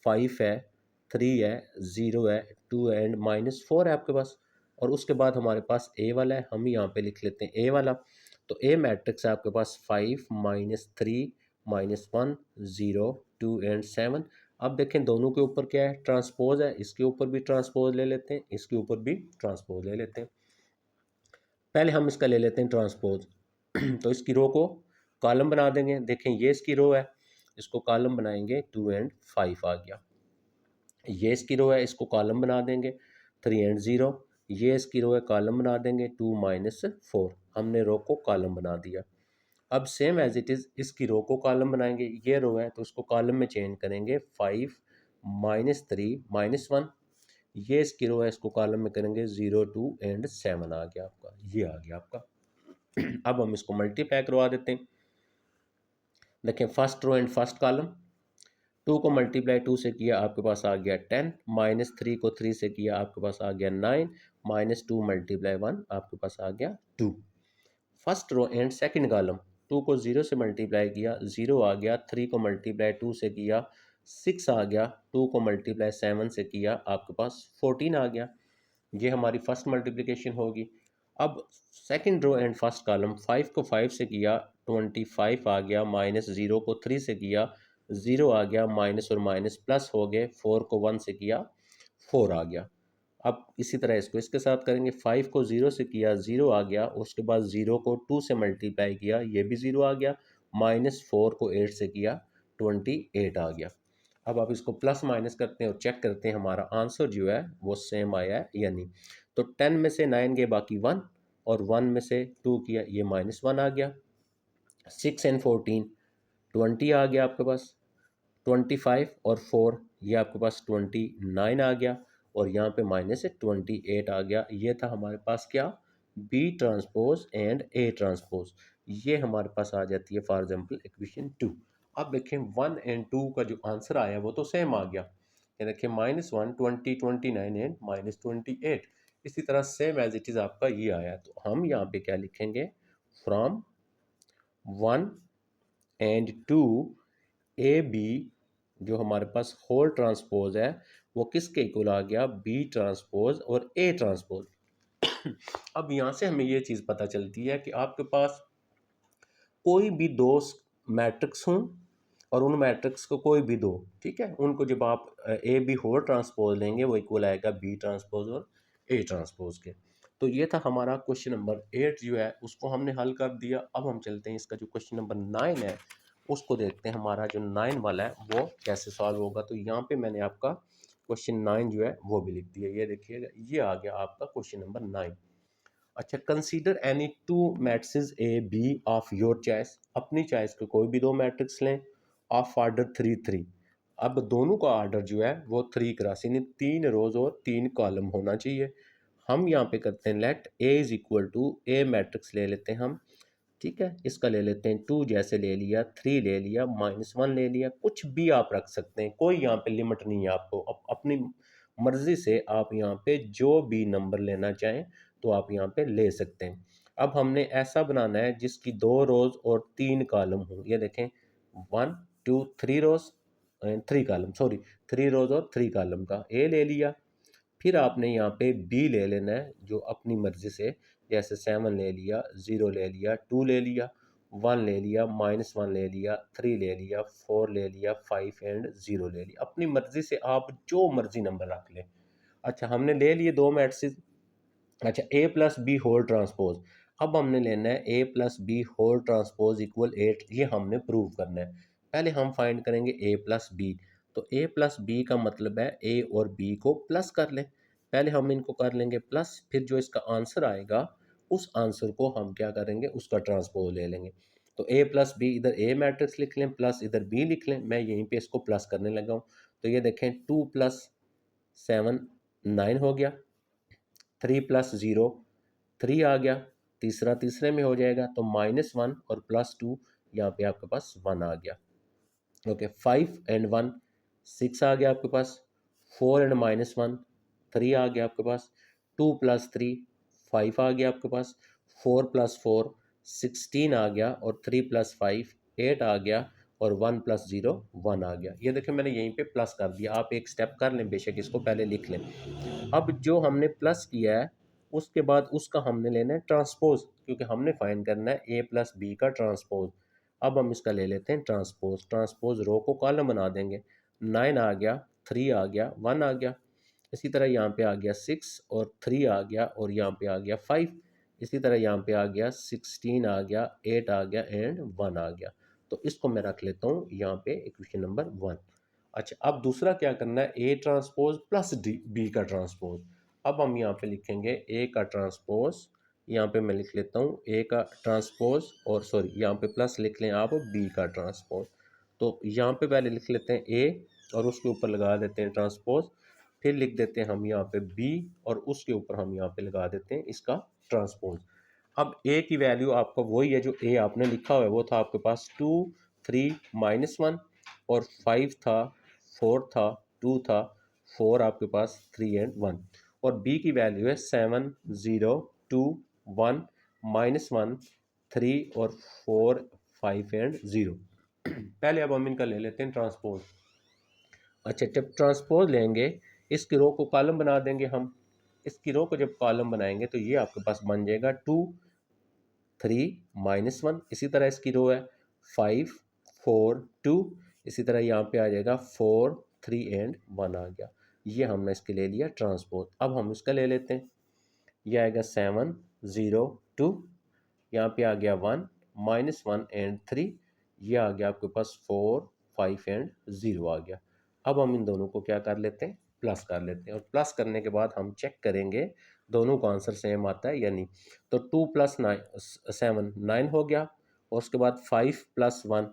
5 है, 3 है, 0 है, 2 है एंड -4 है आपके पास। और उसके बाद हमारे पास ए वाला है, हम यहाँ पे लिख लेते हैं ए वाला। तो ए मैट्रिक्स है आपके पास 5 -3 -1 0 2 एंड 7। अब देखें दोनों के ऊपर क्या है, ट्रांसपोज है, इसके ऊपर भी ट्रांसपोज ले लेते हैं, इसके ऊपर भी ट्रांसपोज ले लेते हैं। पहले हम इसका ले लेते हैं ट्रांसपोज। तो इसकी रो को कॉलम बना देंगे। देखें ये इसकी रो है, इसको कॉलम बनाएंगे, 2 एंड 5 आ गया। ये इसकी रो है, इसको कॉलम बना देंगे, 3 एंड 0। ये इसकी रो है, कॉलम बना देंगे, 2 -4। हमने रो को कॉलम बना दिया। अब सेम एज इट इज़ इसकी रो को कॉलम बनाएंगे, ये रो है तो इसको कॉलम में चेंज करेंगे, 5 -3 -1। ये इसकी रो है, इसको कॉलम में करेंगे, 0 2 एंड 7 आ गया आपका, ये आ गया आपका। अब हम इसको मल्टीप्लाई करवा देते हैं। देखें first row and first column, 2 को मल्टीप्लाई 2 से किया आपके पास आ गया 10, -3 को 3 से किया आपके पास आ गया 9, -2 मल्टीप्लाई 1 आपके पास आ गया 2। First row and second column, 2 को 0 से मल्टीप्लाई किया 0 आ गया, 3 को मल्टीप्लाई 2 से किया 6 आ गया, 2 को मल्टीप्लाई 7 से किया आपके पास 14 आ गया। ये हमारी फर्स्ट मल्टीप्लिकेशन होगी। अब second row and first column, 5 को 5 से किया 25 आ गया, -0 को 3 से किया 0 आ गया, माइनस और माइनस प्लस हो गए, 4 को 1 से किया 4 आ गया। अब इसी तरह इसको इसके साथ करेंगे, 5 को 0 से किया 0 आ गया, उसके बाद 0 को 2 से मल्टीप्लाई किया ये भी 0 आ गया, -4 को 8 से किया 28 आ गया। अब आप इसको प्लस माइनस करते हैं और चेक करते हैं हमारा आंसर जो है वो सेम आया है या नहीं। तो 10 में से 9 गए बाकी 1, और 1 में से 2 किया ये -1 आ गया। 6 एंड 14 20 आ गया आपके पास, 25 और 4 ये आपके पास 29 आ गया, और यहाँ पे -28 आ गया। ये था हमारे पास क्या, B transpose and A transpose. ये हमारे पास आ जाती है फॉर एग्जांपल इक्वेशन 2। अब देखें 1 एंड 2 का जो आंसर आया वो तो सेम आ गया। ये देखिए -1 20 29 एंड -28। इसी तरह सेम एज इट इज़ आपका ये आया। तो हम यहाँ पे क्या लिखेंगे, फ्रॉम 1 एंड 2 ए बी जो हमारे पास होल ट्रांसपोज है वो किसके इक्वल आ गया, बी ट्रांसपोज और ए ट्रांसपोज। अब यहाँ से हमें ये चीज़ पता चलती है कि आपके पास कोई भी दो मैट्रिक्स हों और उन मैट्रिक्स को कोई भी दो, ठीक है, उनको जब आप ए बी होल ट्रांसपोज लेंगे वो इक्वल आएगा बी ट्रांसपोज और ए ट्रांसपोज के। तो ये था हमारा क्वेश्चन नंबर 8 जो है उसको हमने हल कर दिया। अब हम चलते हैं इसका जो क्वेश्चन नंबर 9 है उसको देखते हैं, हमारा जो 9 वाला है वो कैसे सॉल्व होगा। तो यहाँ पे मैंने आपका क्वेश्चन 9 जो है वो भी लिख दिया, ये देखिएगा ये आ गया आपका क्वेश्चन नंबर 9। अच्छा, consider any two matrix A B of your choice, अपनी चॉइस के कोई भी दो मैट्रिक्स लें ऑफ ऑर्डर 3 3। अब दोनों का ऑर्डर जो है वो 3 क्रॉस यानी 3 रोज और 3 कॉलम होना चाहिए। हम यहाँ पे करते हैं let A is equal to, A matrix ले लेते हैं हम, ठीक है, इसका ले लेते हैं 2 जैसे ले लिया, 3 ले लिया, -1 ले लिया, कुछ भी आप रख सकते हैं, कोई यहाँ पे लिमिट नहीं है आपको। अपनी मर्जी से आप यहाँ पे जो भी नंबर लेना चाहें तो आप यहाँ पे ले सकते हैं। अब हमने ऐसा बनाना है जिसकी 2 रोज और 3 कॉलम हो। ये देखें 1 2 3 रोज एंड 3 कॉलम, सॉरी 3 रोज और 3 कॉलम का ए ले लिया। फिर आपने यहाँ पे बी ले लेना है जो अपनी मर्जी से, जैसे 7 ले लिया, 0 ले लिया, 2 ले लिया, 1 ले लिया, -1 ले लिया, 3 ले लिया, 4 ले लिया, 5 एंड 0 ले लिया। अपनी मर्जी से आप जो मर्जी नंबर रख लें। अच्छा, हमने ले लिए दो मैट्रिक्स। अच्छा, A plus B whole transpose, अब हमने लेना है A plus B whole transpose equal 8, ये हमने प्रूव करना है। पहले हम फाइंड करेंगे ए प्लस बी। तो ए प्लस बी का मतलब है ए और बी को प्लस कर लें। पहले हम इनको कर लेंगे प्लस, फिर जो इसका आंसर आएगा उस आंसर को हम क्या करेंगे, उसका ट्रांसपोज ले लेंगे। तो ए प्लस बी, इधर ए मैट्रिक्स लिख लें, प्लस इधर बी लिख लें। मैं यहीं पे इसको प्लस करने लगा हूँ। तो ये देखें 2 + 7 9 हो गया, 3 + 0 3 आ गया, तीसरा तीसरे में हो जाएगा, तो -1 और +2 यहाँ पे आपके पास 1 आ गया। ओके, 5 एंड 1 6 आ गया आपके पास। 4 एंड -1 3 आ गया आपके पास। 2 + 3 5 आ गया आपके पास। 4 + 4 16 आ गया, और 3 + 5 8 आ गया, और 1 + 0 1 आ गया। ये देखिए मैंने यहीं पे प्लस कर दिया, आप एक स्टेप कर लें, बेशक इसको पहले लिख लें। अब जो हमने प्लस किया है उसके बाद उसका हमने लेना है ट्रांसपोज, क्योंकि हमने फाइंड करना है ए प्लस बी का ट्रांसपोज। अब हम इसका ले लेते हैं ट्रांसपोज। ट्रांसपोज रो को कॉलम बना देंगे। 9 आ गया, 3 आ गया, 1 आ गया। इसी तरह यहाँ पे आ गया 6 और 3 आ गया, और यहाँ पे आ गया 5। इसी तरह यहाँ पे आ गया 16 आ गया, 8 आ गया, एंड 1 आ गया। तो इसको मैं रख लेता हूँ यहाँ पे इक्वेशन नंबर 1। अच्छा, अब दूसरा क्या करना है, A transpose plus the B का ट्रांसपोज। अब हम यहाँ पे लिखेंगे ए का ट्रांसपोज। यहाँ पे मैं लिख लेता हूँ ए का ट्रांसपोज, और सॉरी यहाँ पे प्लस लिख लें आप बी का ट्रांसपोज। तो यहाँ पे पहले लिख लेते हैं ए, और उसके ऊपर लगा देते हैं ट्रांसपोज। फिर लिख देते हैं हम यहाँ पे बी, और उसके ऊपर हम यहाँ पे लगा देते हैं इसका ट्रांसपोज। अब ए की वैल्यू आपका वही है जो ए आपने लिखा हुआ है, वो था आपके पास 2 3 -1, और 5 था, 4 था, 2 था, 4 आपके पास, 3 एंड 1। और बी की वैल्यू है 7 0 2 1 -1 3 और 4 5 एंड 0। पहले अब हम इनका ले लेते हैं ट्रांसपोज। अच्छा, जब ट्रांसपोज लेंगे, इसकी रो को कॉलम बना देंगे हम। इसकी रो को जब कॉलम बनाएंगे तो ये आपके पास बन जाएगा 2 3 -1। इसी तरह इसकी रो है 5 4 2। इसी तरह यहाँ पे आ जाएगा 4 3 एंड 1 आ गया। ये हमने इसके ले लिया ट्रांसपोज। अब हम इसका ले लेते हैं। ये आएगा 7 0 2। यहाँ पे आ गया 1 -1 एंड 3। ये आ गया आपके पास 4 5 एंड 0 आ गया। अब हम इन दोनों को क्या कर लेते हैं, प्लस कर लेते हैं। और प्लस करने के बाद हम चेक करेंगे दोनों का आंसर सेम आता है या नहीं। तो 2 + 9 7 9 हो गया, और उसके बाद 5 + 1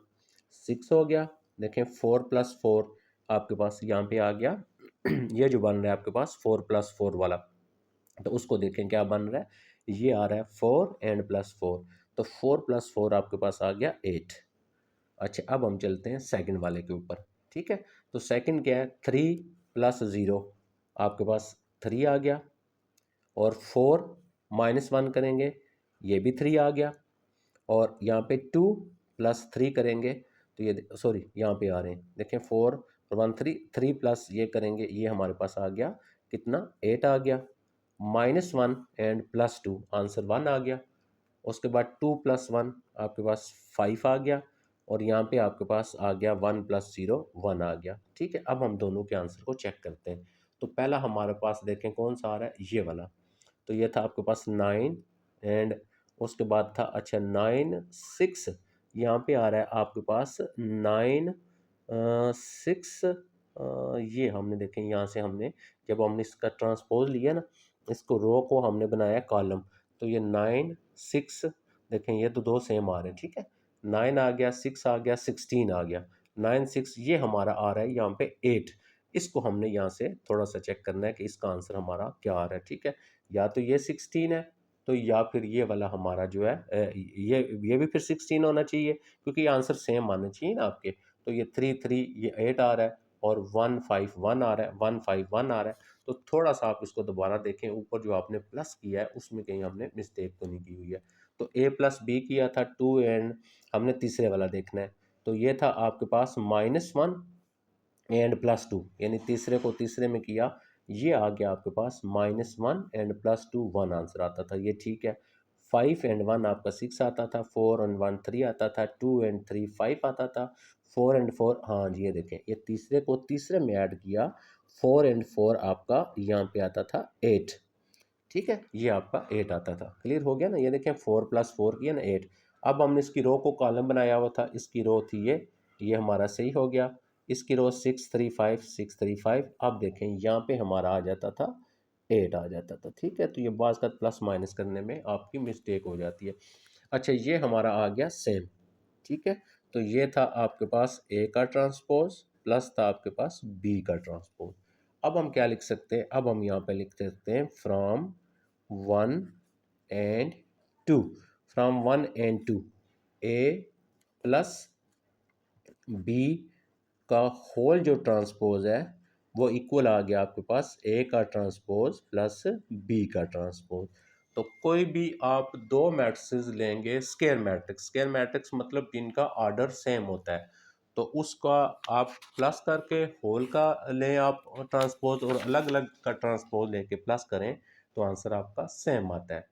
6 हो गया। देखें 4 + 4 आपके पास यहाँ पे आ गया। ये जो बन रहा है आपके पास 4 + 4 वाला, तो उसको देखें क्या बन रहा है। ये आ रहा है 4 एंड +4, तो 4 + 4 आपके पास आ गया 8। अच्छा, अब हम चलते हैं सेकंड वाले के ऊपर। ठीक है, तो सेकंड क्या है, 3 + 0 आपके पास 3 आ गया, और 4 -1 करेंगे, ये भी 3 आ गया। और यहाँ पे 2 + 3 करेंगे, तो ये सॉरी यहाँ पे आ रहे हैं, देखें 4 और 1 3 3 प्लस ये करेंगे, ये हमारे पास आ गया कितना, 8 आ गया। -1 एंड +2 आंसर 1 आ गया। उसके बाद 2 + 1 आपके पास 5 आ गया, और यहाँ पे आपके पास आ गया 1 + 0 1 आ गया। ठीक है, अब हम दोनों के आंसर को चेक करते हैं। तो पहला हमारे पास देखें कौन सा आ रहा है, ये वाला। तो ये था आपके पास 9, एंड उसके बाद था, अच्छा 9 6, यहाँ पे आ रहा है आपके पास 9 6। ये हमने देखें यहाँ से हमने, जब हमने इसका ट्रांसपोज लिया ना, इसको रो को हमने बनाया कॉलम। तो ये 9 6, देखें ये तो दो सेम आ रहे हैं। ठीक है, 9 आ गया, 6 आ गया, 16 आ गया। 9 6 ये हमारा आ रहा है यहाँ पे 8। इसको हमने यहाँ से थोड़ा सा चेक करना है कि इसका आंसर हमारा क्या आ रहा है। ठीक है, या तो ये 16 है, तो या फिर ये वाला हमारा जो है ये भी फिर 16 होना चाहिए, क्योंकि ये आंसर सेम आने चाहिए ना आपके। तो ये 3 3 ये 8 आ रहा है, और 1 5 1 आ रहा है, 1 5 1 आ रहा है। तो थोड़ा सा आप इसको दोबारा देखें, ऊपर जो आपने प्लस किया है उसमें कहीं हमने मिस्टेक तो नहीं की हुई है। तो a + b किया था 2, एंड हमने तीसरे वाला देखना है। तो ये था आपके पास -1 एंड +2, यानी तीसरे को तीसरे में किया। ये आ गया आपके पास -1 एंड +2 1 आंसर आता था, ये ठीक है। 5 एंड 1 आपका 6 आता था, 4 एंड 1 3 आता था, 2 एंड 3 5 आता था, 4 एंड 4, हाँ जी ये देखें, ये तीसरे को तीसरे में ऐड किया। 4 एंड 4 आपका यहाँ पे आता था 8। ठीक है, ये आपका 8 आता था। क्लियर हो गया ना, ये देखें 4 + 4 किया ना 8। अब हमने इसकी रो को कॉलम बनाया हुआ था, इसकी रो थी ये हमारा सही हो गया। इसकी रो 6 3 5 6 3 5। अब देखें यहाँ पे हमारा आ जाता था 8 आ जाता था। ठीक है, तो ये बाज़ का प्लस माइनस करने में आपकी मिस्टेक हो जाती है। अच्छा, ये हमारा आ गया सेम। ठीक है, तो ये था आपके पास ए का ट्रांसपोज, प्लस था आपके पास बी का ट्रांसपोज। अब हम क्या लिख सकते हैं, अब हम यहाँ पे लिख सकते हैं from 1 and 2 from 1 and 2, A plus B का होल जो ट्रांसपोज है वो इक्वल आ गया आपके पास ए का ट्रांसपोज प्लस बी का ट्रांसपोज। तो कोई भी आप दो मैट्रिसेस लेंगे स्क्वायर मैट्रिक्स मतलब जिनका ऑर्डर सेम होता है, तो उसका आप प्लस करके होल का लें आप ट्रांसपोज, और अलग अलग का ट्रांसपोज लेके प्लस करें तो आंसर आपका सेम आता है।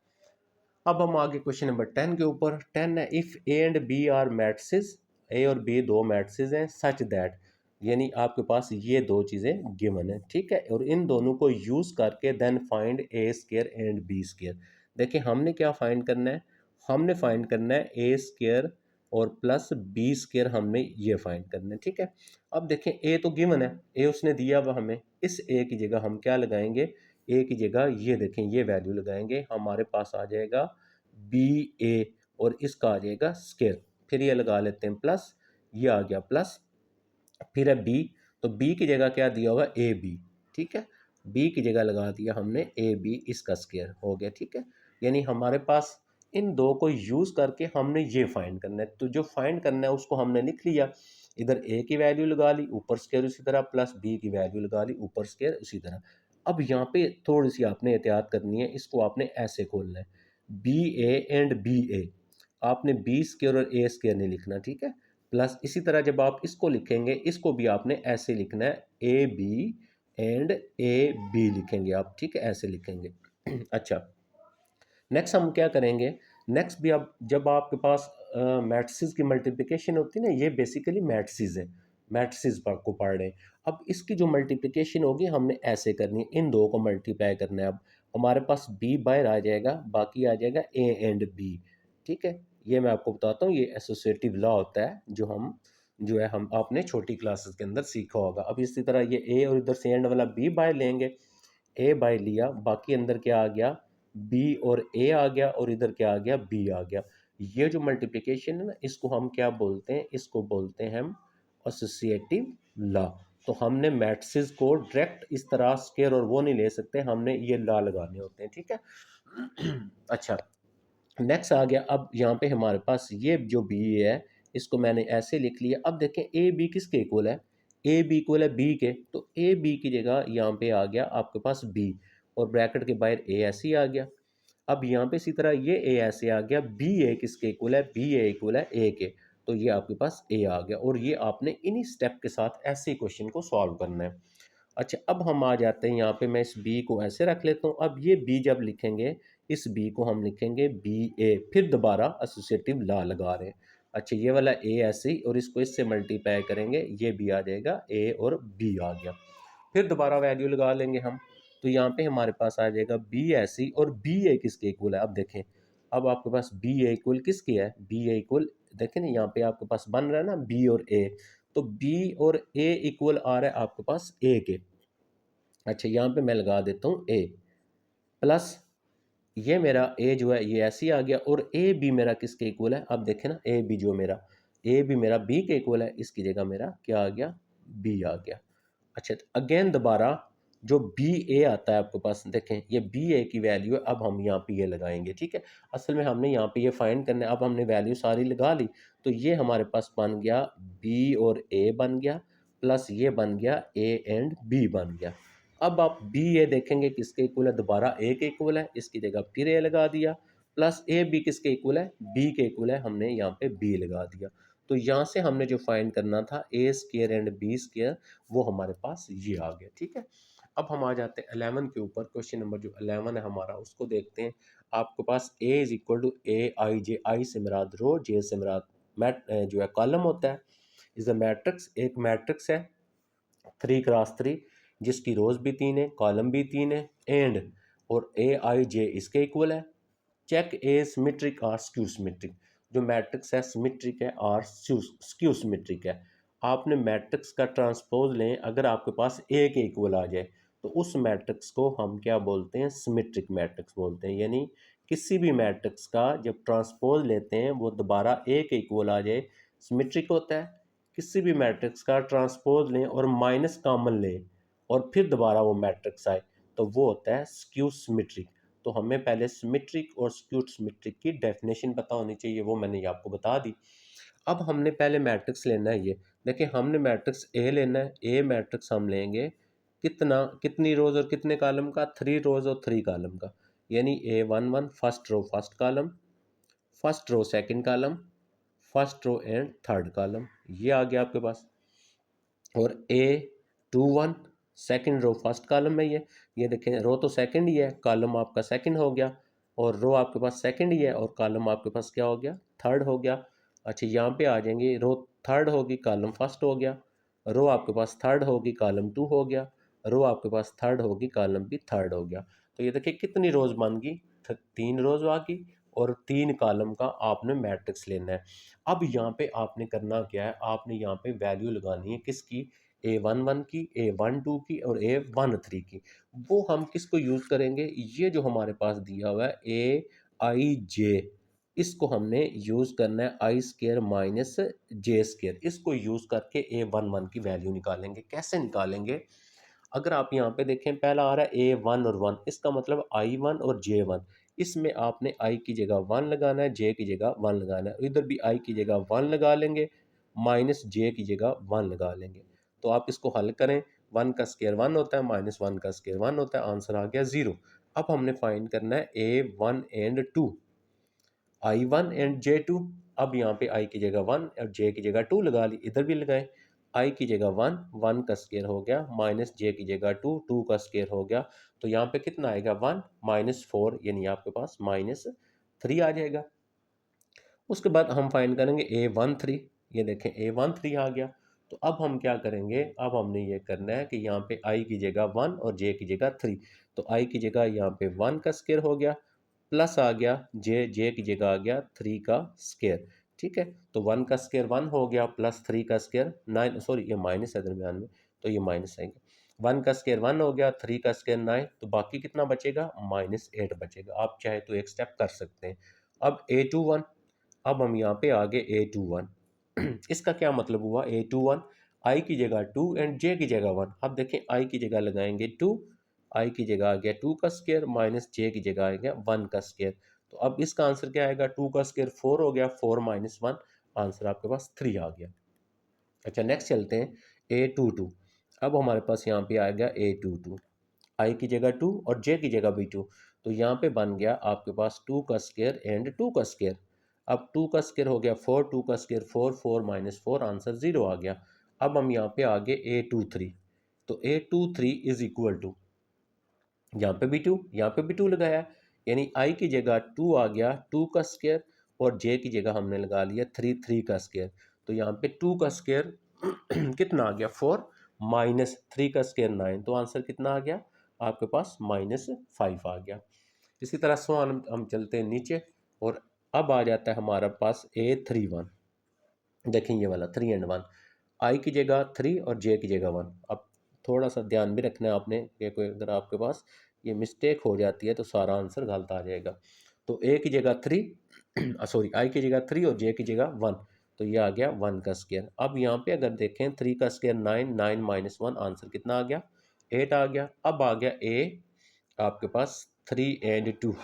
अब हम आगे क्वेश्चन नंबर 10 के ऊपर। 10 है, if A and B are matrices, A और बी दो मैट्रिसेस हैं, सच दैट, यानी आपके पास ये दो चीज़ें गिवन है, ठीक है, और इन दोनों को यूज़ करके then find A square and B square. देखिए हमने क्या फाइंड करना है, हमने फाइंड करना है ए स्क्वायर और प्लस बी स्क्वायर, हमने ये फाइंड करना है, ठीक है। अब देखें ए तो गिवन है, ए उसने दिया हुआ हमें, इस ए की जगह हम क्या लगाएंगे, ए की जगह ये देखें ये वैल्यू लगाएंगे, हमारे पास आ जाएगा बी ए और इसका आ जाएगा स्क्वायर, फिर ये लगा लेते हैं प्लस, ये आ गया प्लस, फिर है बी, तो बी की जगह क्या दिया होगा ए बी, ठीक है, बी की जगह लगा दिया हमने ए बी, इसका स्क्वायर हो गया, ठीक है। यानी हमारे पास इन दो को यूज़ करके हमने ये फाइंड करना है, तो जो फाइंड करना है उसको हमने लिख लिया, इधर ए की वैल्यू लगा ली ऊपर स्क्वायर उसी तरह, प्लस बी की वैल्यू लगा ली ऊपर स्क्वायर उसी तरह। अब यहाँ पे थोड़ी सी आपने एहतियात करनी है, इसको आपने ऐसे खोलना है, बी ए एंड बी ए, आपने बी स्क्वायर और ए स्क्वायर नहीं लिखना, ठीक है। प्लस इसी तरह जब आप इसको लिखेंगे, इसको भी आपने ऐसे लिखना है, A B and A B लिखेंगे आप, ठीक है, ऐसे लिखेंगे। अच्छा, नेक्स्ट हम क्या करेंगे, नेक्स्ट भी अब जब आपके पास मैट्रिसेस की मल्टीप्लिकेशन होती है ना, ये बेसिकली मैट्रिसेस है, मैट्रिसेस को पढ़ रहे हैं। अब इसकी जो मल्टीप्लिकेशन होगी हमने ऐसे करनी है, इन दो को मल्टीप्लाई करना है। अब हमारे पास बी बाहर आ जाएगा, बाकी आ जाएगा ए एंड बी, ठीक है। ये मैं आपको बताता हूँ, ये एसोसिएटिव लॉ होता है जो है हम आपने छोटी क्लासेस के अंदर सीखा होगा। अब इसी तरह ये ए और इधर से एंड वाला बी बाय लेंगे, ए बाय लिया, बाकी अंदर क्या आ गया, बी और ए आ गया, और इधर क्या आ गया, बी आ गया। ये जो मल्टीप्लिकेशन है ना, इसको हम क्या बोलते हैं, इसको बोलते हैं हम एसोसिएटिव लॉ। तो हमने मैट्रिसेस को डायरेक्ट इस तरह स्क्वायर और वो नहीं ले सकते, हमने ये लॉ लगाने होते हैं, ठीक है। अच्छा, नेक्स्ट आ गया, अब यहाँ पे हमारे पास ये जो बी है, इसको मैंने ऐसे लिख लिया। अब देखें ए बी किसके इक्वल है, ए बी इक्वल है बी के, तो ए बी की जगह यहाँ पे आ गया आपके पास बी, और ब्रैकेट के बाहर ए ऐसे ही आ गया। अब यहाँ पे इसी तरह ये ए ऐसे आ गया, बी ए किसके इक्वल है, बी ए इक्वल है ए के, तो ये आपके पास ए आ गया, और ये आपने इन्हीं स्टेप के साथ ऐसे क्वेश्चन को सॉल्व करना है। अच्छा, अब हम आ जाते हैं यहाँ पे, मैं इस बी को ऐसे रख लेता हूँ। अब ये बी जब लिखेंगे, इस बी को हम लिखेंगे बी ए, फिर दोबारा एसोसिएटिव लॉ लगा रहे हैं। अच्छा, ये वाला ए ऐसे ही, और इसको इससे मल्टीप्लाई करेंगे, ये भी आ जाएगा, ए और बी आ गया, फिर दोबारा वैल्यू लगा लेंगे हम, तो यहाँ पे हमारे पास आ जाएगा बी ऐसी, और बी ए किसके इक्वल है, अब देखें, अब आपके पास बी ए इक्वल किसकी है, बी ए इक्वल, देखें ना यहाँ पे आपके पास बन रहा है ना बी और ए, तो बी और ए इक्वल आ रहा है आपके पास ए के। अच्छा, यहाँ पे मैं लगा देता हूँ ए प्लस, ये मेरा ए जो है ये ऐसे ही आ गया, और ए बी मेरा किसके इक्वल है, अब देखें ना, ए बी जो मेरा, ए बी मेरा बी के इक्वल है, इसकी जगह मेरा क्या आ गया, बी आ गया। अच्छा, तो अगेन दोबारा जो बी ए आता है आपके पास, देखें ये बी ए की वैल्यू है, अब हम यहाँ पे ये लगाएंगे, ठीक है। असल में हमने यहाँ पे ये फाइंड करना है, अब हमने वैल्यू सारी लगा ली, तो ये हमारे पास बन गया बी और ए बन गया, प्लस ये बन गया ए एंड बी बन गया। अब आप बी ए देखेंगे किसके इक्वल है, दोबारा ए के इक्वल है, इसकी जगह फिर ए लगा दिया, प्लस ए बी किसके इक्वल है, बी के इक्वल है, हमने यहाँ पे बी लगा दिया। तो यहाँ से हमने जो फाइंड करना था ए स्क्वायर एंड बी स्क्वायर, वो हमारे पास ये आ गया, ठीक है। अब हम आ जाते हैं 11 के ऊपर, क्वेश्चन नंबर जो 11 है हमारा, उसको देखते हैं। आपके पास ए इज इक्वल टू ए आई जे, आई से मुराद रो, जे से मुराद जो है कॉलम होता है, इज अ मैट्रिक्स, एक मैट्रिक्स है 3x3, जिसकी रोज भी 3 है, कॉलम भी 3 है, एंड और ए आई जे इसके इक्वल है। चेक ए सिमेट्रिक और स्क्यू सिमेट्रिक, जो मैट्रिक्स है सिमेट्रिक है और स्क्यू सिमेट्रिक है। आपने मैट्रिक्स का ट्रांसपोज लें, अगर आपके पास ए के इक्वल आ जाए, तो उस मैट्रिक्स को हम क्या बोलते हैं, सिमेट्रिक मैट्रिक्स बोलते हैं। यानी किसी भी मैट्रिक्स का जब ट्रांसपोज लेते हैं वो दोबारा ए के इक्वल आ जाए, सिमेट्रिक होता है। किसी भी मैट्रिक्स का ट्रांसपोज लें और माइनस कॉमन लें और फिर दोबारा वो मैट्रिक्स आए, तो वो होता है स्क्यू सिमेट्रिक। तो हमें पहले सिमेट्रिक और स्क्यूड सिमेट्रिक की डेफिनेशन पता होनी चाहिए, वो मैंने ये आपको बता दी। अब हमने पहले मैट्रिक्स लेना है, ये देखिए हमने मैट्रिक्स ए लेना है। ए मैट्रिक्स हम लेंगे कितनी रोज और कितने कॉलम का, 3 रोज और 3 कॉलम का, यानी A11 first row first column, first row second column, first row and third column, ये आ गया आपके पास। और A21 second row first column में ये देखें, रो तो सेकंड ही है, कॉलम आपका सेकंड हो गया, और रो आपके पास सेकंड ही है और कॉलम आपके पास क्या हो गया, थर्ड हो गया। अच्छा यहाँ पे आ जाएंगे, रो थर्ड होगी कॉलम फर्स्ट हो गया, रो आपके पास थर्ड होगी कॉलम टू हो गया, रो आपके पास थर्ड होगी कॉलम भी थर्ड हो गया। तो ये देखिए कितनी रोज बन गई, 3 रोज आ गई, और 3 कॉलम का आपने मैट्रिक्स लेना है। अब यहाँ पे आपने करना क्या है, आपने यहाँ पे वैल्यू लगानी है किसकी, A11 की, A12 की और A13 की। वो हम किसको यूज़ करेंगे, ये जो हमारे पास दिया हुआ है AIJ, इसको हमने यूज़ करना है I square minus J square, इसको यूज़ करके A11 की वैल्यू निकालेंगे। कैसे निकालेंगे, अगर आप यहाँ पे देखें पहला आ रहा है A1 और 1, इसका मतलब I1 और J1, इसमें आपने I की जगह 1 लगाना है, J की जगह 1 लगाना है, इधर भी I की जगह 1 लगा लेंगे, माइनस J की जगह 1 लगा लेंगे। तो आप इसको हल करें, 1 का स्केयर 1 होता है, माइनस 1 का स्केयर 1 होता है, आंसर आ गया 0। अब हमने फाइंड करना है A1 and 2, I1 and J2। अब यहाँ पे I की जगह 1 और J की जगह 2 लगा ली, इधर भी लगाए, I की जगह 1, 1 का स्केयर हो गया, माइनस J की जगह 2, 2 का स्केयर हो गया। तो यहाँ पे कितना आएगा, 1 माइनस 4, यानी आपके पास माइनस 3 आ जाएगा। उसके बाद हम फाइंड करेंगे A13, ये देखें A13 आ गया। तो अब हम क्या करेंगे, अब हमने ये करना है कि यहाँ पे I की जगह 1 और J की जगह 3, तो I की जगह यहाँ पे 1 का स्केयर हो गया, प्लस आ गया जे की जगह आ गया 3 का स्केयर। ठीक है, तो 1 का स्केयर 1 हो गया, प्लस 3 का स्केयर 9, सॉरी ये माइनस है दरमियान में, तो ये माइनस आएंगे। 1 का स्केयर 1 हो गया, 3 का स्केयर 9, तो बाकी कितना बचेगा, माइनस 8 बचेगा। आप चाहे तो एक स्टेप कर सकते हैं। अब A21, अब हम यहाँ पे आगे A21 इसका क्या मतलब हुआ, A21 I की जगह 2 एंड J की जगह 1। अब देखें I की जगह लगाएंगे 2, I की जगह आ गया 2 का स्केयर, माइनस J की जगह आ गया 1 का स्केयर। तो अब इसका आंसर क्या आएगा, 2 का स्केयर 4 हो गया, 4 माइनस 1, आंसर आपके पास 3 आ गया। अच्छा नेक्स्ट चलते हैं A22। अब हमारे पास यहाँ पे आ गया A22, I की जगह 2 और J की जगह भी 2, तो यहाँ पे बन गया आपके पास 2 का स्केयर एंड 2 का स्केयर। अब 2 का स्केयर हो गया 4, 2 का स्केयर 4, 4 माइनस 4, आंसर 0 आ गया। अब हम यहाँ पे आगे A23, तो A23 इज इक्वल टू, यहाँ पे भी 2, यहाँ पे भी 2 लगाया, यानी I की जगह 2 आ गया 2 का स्केयर, और J की जगह हमने लगा लिया 3, 3 का स्केयर। तो यहाँ पे 2 का स्केयर कितना आ गया 4, माइनस 3 का स्केयर 9, तो आंसर कितना आ गया आपके पास, माइनस 5 आ गया। इसी तरह सवाल हम चलते हैं नीचे, और अब आ जाता है हमारे पास A31। देखें ये वाला 3 एंड 1, I की जगह 3 और J की जगह 1। अब थोड़ा सा ध्यान भी रखना है आपने कि कोई अगर आपके पास ये मिस्टेक हो जाती है तो सारा आंसर गलत आ जाएगा। तो A की जगह 3 सॉरी I की जगह 3 और J की जगह 1, तो ये आ गया 1 का स्केयर। अब यहाँ पे अगर देखें 3 का स्केयर 9, 9 माइनस 1, आंसर कितना आ गया, 8 आ गया। अब आ गया A आपके पास 3 एंड 2,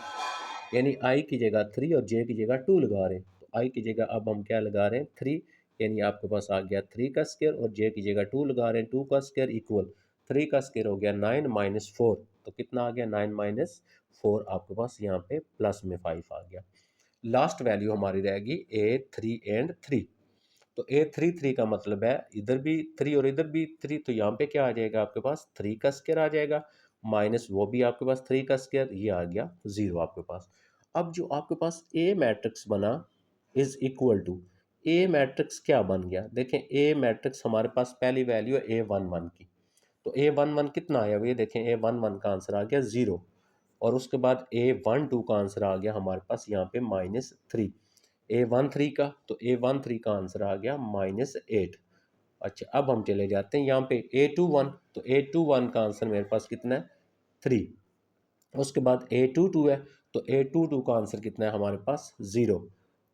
यानी I की जगह 3 और J की जगह 2 लगा रहे हैं। तो I की जगह अब हम क्या लगा रहे हैं 3, यानी आपके पास आ गया 3 का स्केयर, और J की जगह 2 लगा रहे हैं, 2 का स्केयर इक्वल 3 का स्केयर हो गया 9 माइनस 4, तो कितना आ गया 9 माइनस 4, आपके पास यहाँ पे प्लस में 5 आ गया। लास्ट वैल्यू हमारी रहेगी A3 एंड 3। तो A33 का मतलब है इधर भी 3 और इधर भी 3, तो यहाँ पे क्या आ जाएगा आपके पास 3 का स्केयर आ जाएगा, माइनस वो भी आपके पास 3 का स्केयर, ये आ गया 0 आपके पास। अब जो आपके पास A मैट्रिक्स बना is equal to, A matrix क्या बन गया, देखें A मैट्रिक्स हमारे पास पहली वैल्यू है A11 की, तो A11 कितना आया, ये देखें A11 का आंसर आ गया 0, और उसके बाद A12 का आंसर आ गया हमारे पास यहाँ पे -3, A13 का, तो A13 का आंसर आ गया -8। अच्छा अब हम चले जाते हैं यहाँ पे A21, तो A21 का आंसर मेरे पास कितना है 3, उसके बाद A22 है, तो A22 का आंसर कितना है हमारे पास 0,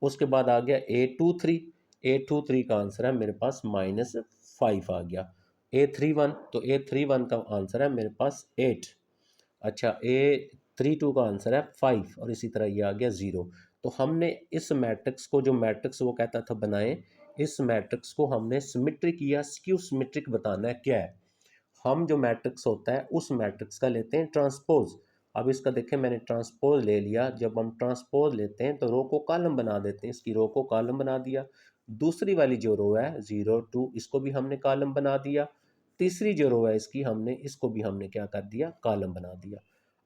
उसके बाद आ गया A23, A23 का आंसर है मेरे पास -5 आ गया। A31, तो A31 का आंसर है मेरे पास 8। अच्छा 3 2 का आंसर है 5 और इसी तरह ये आ गया 0। तो हमने इस मैट्रिक्स को, जो मैट्रिक्स वो कहता था बनाएं, इस मैट्रिक्स को हमने सिमेट्रिक या स्क्यू सिमेट्रिक बताना है। क्या है, हम जो मैट्रिक्स होता है उस मैट्रिक्स का लेते हैं ट्रांसपोज। अब इसका देखें, मैंने ट्रांसपोज ले लिया। जब हम ट्रांसपोज लेते हैं तो रो को कॉलम बना देते हैं। इसकी रो को कॉलम बना दिया। दूसरी वाली जो रो है 0 2, इसको भी हमने कॉलम बना दिया। तीसरी जो रो है इसकी, हमने इसको भी हमने क्या कर दिया, कॉलम बना दिया।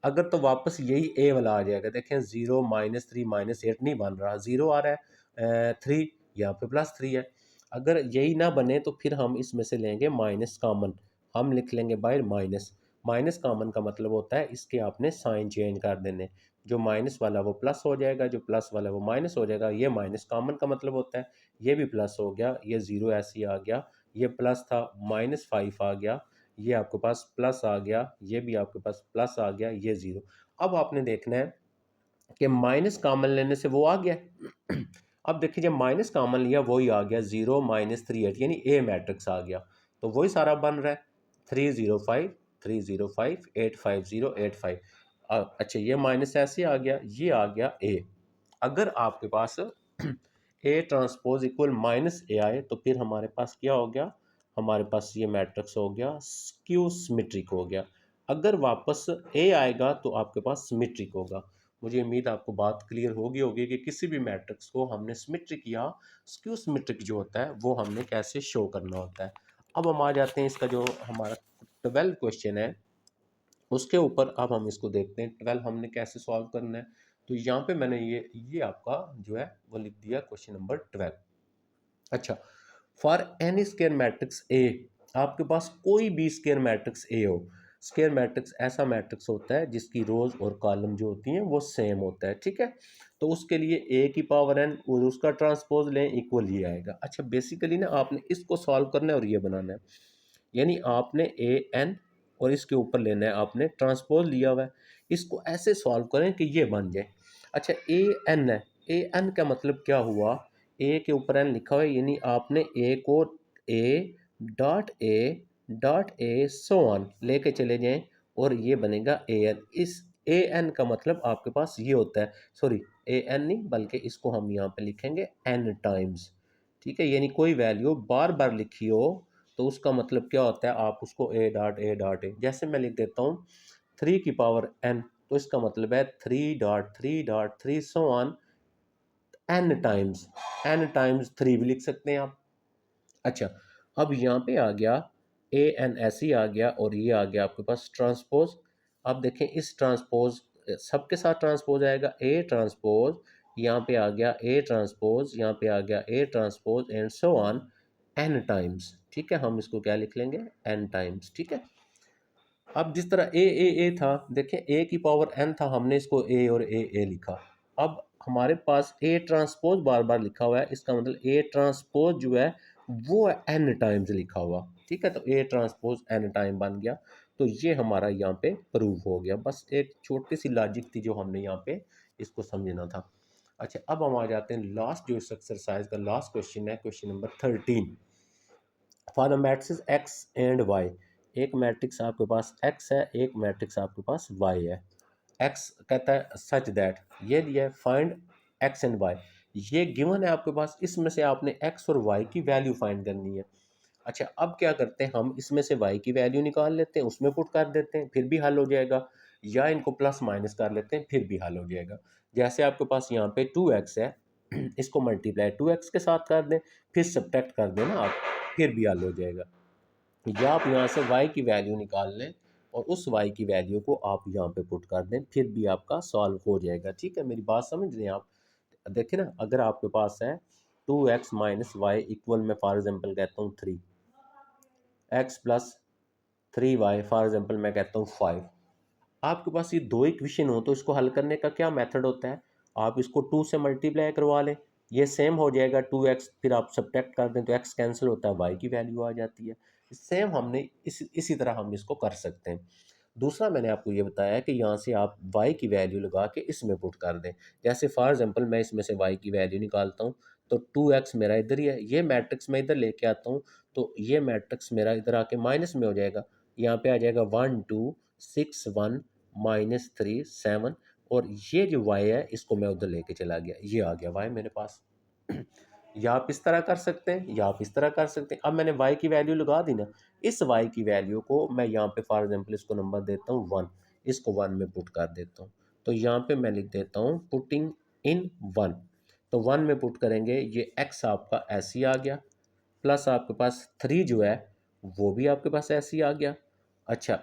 अगर तो वापस यही ए वाला आ जाएगा। देखें 0 -3 -8 नहीं बन रहा, 0 आ रहा है, 3 यहाँ पे +3 है। अगर यही ना बने तो फिर हम इसमें से लेंगे माइनस कॉमन। हम लिख लेंगे बाय माइनस। माइनस कॉमन का मतलब होता है इसके आपने साइन चेंज कर देने। जो माइनस वाला वो प्लस हो जाएगा, जो प्लस वाला वो माइनस हो जाएगा। ये माइनस कॉमन का मतलब होता है ये भी प्लस हो गया, ये 0 ऐसे ही आ गया। ये प्लस था, -5 आ गया। ये आपके पास प्लस आ गया, ये भी आपके पास प्लस आ गया, ये 0। अब आपने देखना है कि माइनस कॉमन लेने से वो आ गया। अब देखिए जब माइनस कॉमन लिया वही आ गया 0 -3 8, यानी ए मैट्रिक्स आ गया। तो वही सारा बन रहा है 305 305 850 85। अच्छा ये माइनस ऐसे आ गया, ये आ गया ए। अगर आपके पास ए ट्रांसपोज इक्वल -a आए तो फिर हमारे पास क्या हो गया, हमारे पास ये मैट्रिक्स हो गया स्क्यू सिमेट्रिक हो गया। अगर वापस ए आएगा तो आपके पास सिमेट्रिक होगा। मुझे उम्मीद आपको बात क्लियर होगी होगी कि किसी भी मैट्रिक्स को हमने सिमेट्रिक या स्क्यू सिमेट्रिक जो होता है वो हमने कैसे शो करना होता है। अब हम आ जाते हैं इसका जो हमारा 12 क्वेश्चन है उसके ऊपर। अब हम इसको देखते हैं 12 हमने कैसे सॉल्व करना है। तो यहाँ पे मैंने ये आपका जो है वो लिख दिया क्वेश्चन नंबर 12। अच्छा, for any square matrix A, आपके पास कोई भी स्केयर मैट्रिक्स ए हो। स्केयर मैट्रिक्स ऐसा मैट्रिक्स होता है जिसकी रोज और कॉलम जो होती हैं वो सेम होता है, ठीक है। तो उसके लिए ए की पावर एन और उसका ट्रांसपोज लें, इक्वल ही आएगा। अच्छा बेसिकली ना आपने इसको सॉल्व करना है और ये बनाना है। यानी आपने ए एन और इसके ऊपर लेना है आपने ट्रांसपोज लिया हुआ है। इसको ऐसे सॉल्व करें कि ये बन जाए। अच्छा ए एन है, ए एन का मतलब क्या हुआ, ए के ऊपर एन लिखा हुआ है, यानी आपने ए को ए सो ऑन लेके चले जाएं और ये बनेगा ए एन। इस ए एन का मतलब आपके पास ये होता है, सॉरी ए एन नहीं बल्कि इसको हम यहाँ पे लिखेंगे एन टाइम्स, ठीक है। यानी कोई वैल्यू बार बार लिखी हो तो उसका मतलब क्या होता है, आप उसको ए, जैसे मैं लिख देता हूँ 3 की पावर n, तो इसका मतलब है 3.3.3 सो ऑन n टाइम्स 3 भी लिख सकते हैं आप। अच्छा, अब यहाँ पे आ गया ए एन ऐसे ही आ गया और ये आ गया आपके पास ट्रांसपोज। अब देखें इस ट्रांसपोज सबके साथ ट्रांसपोज आएगा, ए ट्रांसपोज, यहाँ पे आ गया ए ट्रांसपोज, यहाँ पे आ गया A transpose and so on an times, ठीक है। हम इसको क्या लिख लेंगे, एन टाइम्स, ठीक है। अब जिस तरह ए था, देखें ए की पावर एन था, हमने इसको ए और ए लिखा। अब हमारे पास ए ट्रांसपोज बार बार लिखा हुआ है, इसका मतलब ए ट्रांसपोज जो है वो एन टाइम्स लिखा हुआ, ठीक है। तो ए ट्रांसपोज एन टाइम बन गया। तो ये हमारा यहाँ पे प्रूव हो गया। बस एक छोटी सी लॉजिक थी जो हमने यहाँ पे इसको समझना था। अच्छा अब हम आ जाते हैं लास्ट, जो इस एक्सरसाइज का लास्ट क्वेश्चन है, question number 13। For the matrix X and Y, एक मैट्रिक्स आपके पास x है, एक मैट्रिक्स आपके पास y है। x कहता है सच दैट, ये दिया है फाइंड x एंड y, ये गिवन है आपके पास। इसमें से आपने x और y की वैल्यू फाइंड करनी है। अच्छा अब क्या करते हैं, हम इसमें से y की वैल्यू निकाल लेते हैं, उसमें पुट कर देते हैं, फिर भी हल हो जाएगा। या इनको प्लस माइनस कर लेते हैं, फिर भी हल हो जाएगा। जैसे आपके पास यहाँ पे 2x है, इसको मल्टीप्लाई 2x के साथ कर दें, फिर सब्ट्रैक्ट कर देना आप, फिर भी हल हो जाएगा। या आप यहाँ से y की वैल्यू निकाल लें और उस y की वैल्यू को आप यहाँ पे पुट कर दें, फिर भी आपका सॉल्व हो जाएगा, ठीक है। मेरी बात समझ रहे हैं आप। देखिए ना, अगर आपके पास है 2x माइनस वाई इक्वल, मैं फॉर एग्जांपल कहता हूँ 3, x plus 3y for example मैं कहता हूँ 5। आपके पास ये दो इक्वेशन हो तो इसको हल करने का क्या मेथड होता है, आप इसको 2 से मल्टीप्लाई करवा लें, ये सेम हो जाएगा 2x, फिर आप सब्ट्रैक्ट कर दें तो x कैंसिल होता है, y की वैल्यू आ जाती है। सेम हमने इसी तरह हम इसको कर सकते हैं। दूसरा मैंने आपको ये बताया कि यहाँ से आप y की वैल्यू लगा के इसमें पुट कर दें। जैसे फॉर एग्जांपल मैं इसमें से y की वैल्यू निकालता हूँ तो 2x मेरा इधर ही है, ये मैट्रिक्स मैं इधर लेके आता हूँ तो ये मैट्रिक्स मेरा इधर आके माइनस में हो जाएगा। यहाँ पे आ जाएगा 1 2 6 1 -3 7 और ये जो y है इसको मैं उधर लेके चला गया, ये आ गया y मेरे पास। या आप इस तरह कर सकते हैं या आप इस तरह कर सकते हैं। अब मैंने y की वैल्यू लगा दी ना, इस y की वैल्यू को मैं यहाँ पे फॉर एग्जांपल इसको नंबर देता हूँ 1, इसको 1 में पुट कर देता हूँ। तो यहाँ पे मैं लिख देता हूँ पुटिंग इन 1, तो 1 में पुट करेंगे ये x आपका ऐसे ही आ गया, प्लस आपके पास 3 जो है वो भी आपके पास ऐसे ही आ गया। अच्छा,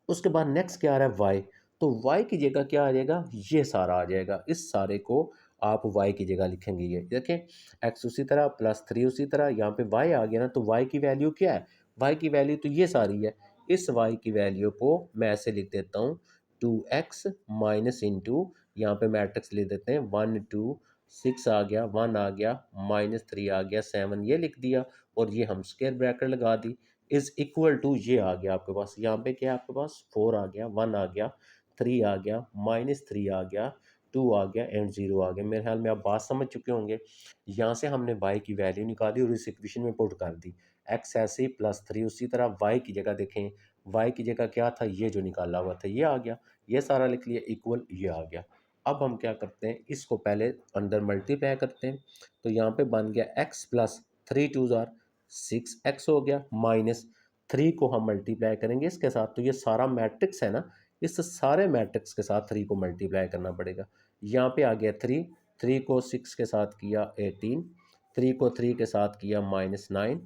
उसके बाद नेक्स्ट क्या आ रहा है y, तो y की जगह क्या आ जाएगा, ये सारा आ जाएगा। इस सारे को आप y की जगह लिखेंगे, ये देखें x उसी तरह प्लस 3 उसी तरह, यहाँ पे y आ गया ना, तो y की वैल्यू क्या है, y की वैल्यू तो ये सारी है। इस y की वैल्यू को मैं ऐसे लिख देता हूँ 2x माइनस इंटू, यहाँ पे मैट्रिक्स लिख देते हैं 1 2 6 आ गया, 1 आ गया, -3 आ गया, 7 ये लिख दिया और ये हम स्क्वायर ब्रैकेट लगा दी, इज इक्वल टू ये आ गया आपके पास। यहाँ पे क्या है आपके पास 4 आ गया, 1 आ गया, 3 आ गया, -3 आ गया, 2 आ गया एंड 0 आ गया। मेरे ख्याल में आप बात समझ चुके होंगे। यहाँ से हमने y की वैल्यू निकाली और इस इक्वेशन में पुट कर दी। x ऐसे ही प्लस 3 उसी तरह, y की जगह देखें, y की जगह क्या था, ये जो निकाला हुआ था ये आ गया, ये सारा लिख लिया इक्वल ये आ गया। अब हम क्या करते हैं, इसको पहले अंदर मल्टीप्लाई करते हैं, तो यहाँ पे बन गया x प्लस 3 2 जार 6x हो गया, माइनस 3 को हम मल्टीप्लाई करेंगे इसके साथ, तो ये सारा मैट्रिक्स है ना, इस सारे मैट्रिक्स के साथ 3 को मल्टीप्लाई करना पड़ेगा। यहाँ पे आ गया 3, 3 को 6 के साथ किया 18, 3 को 3 के साथ किया -9,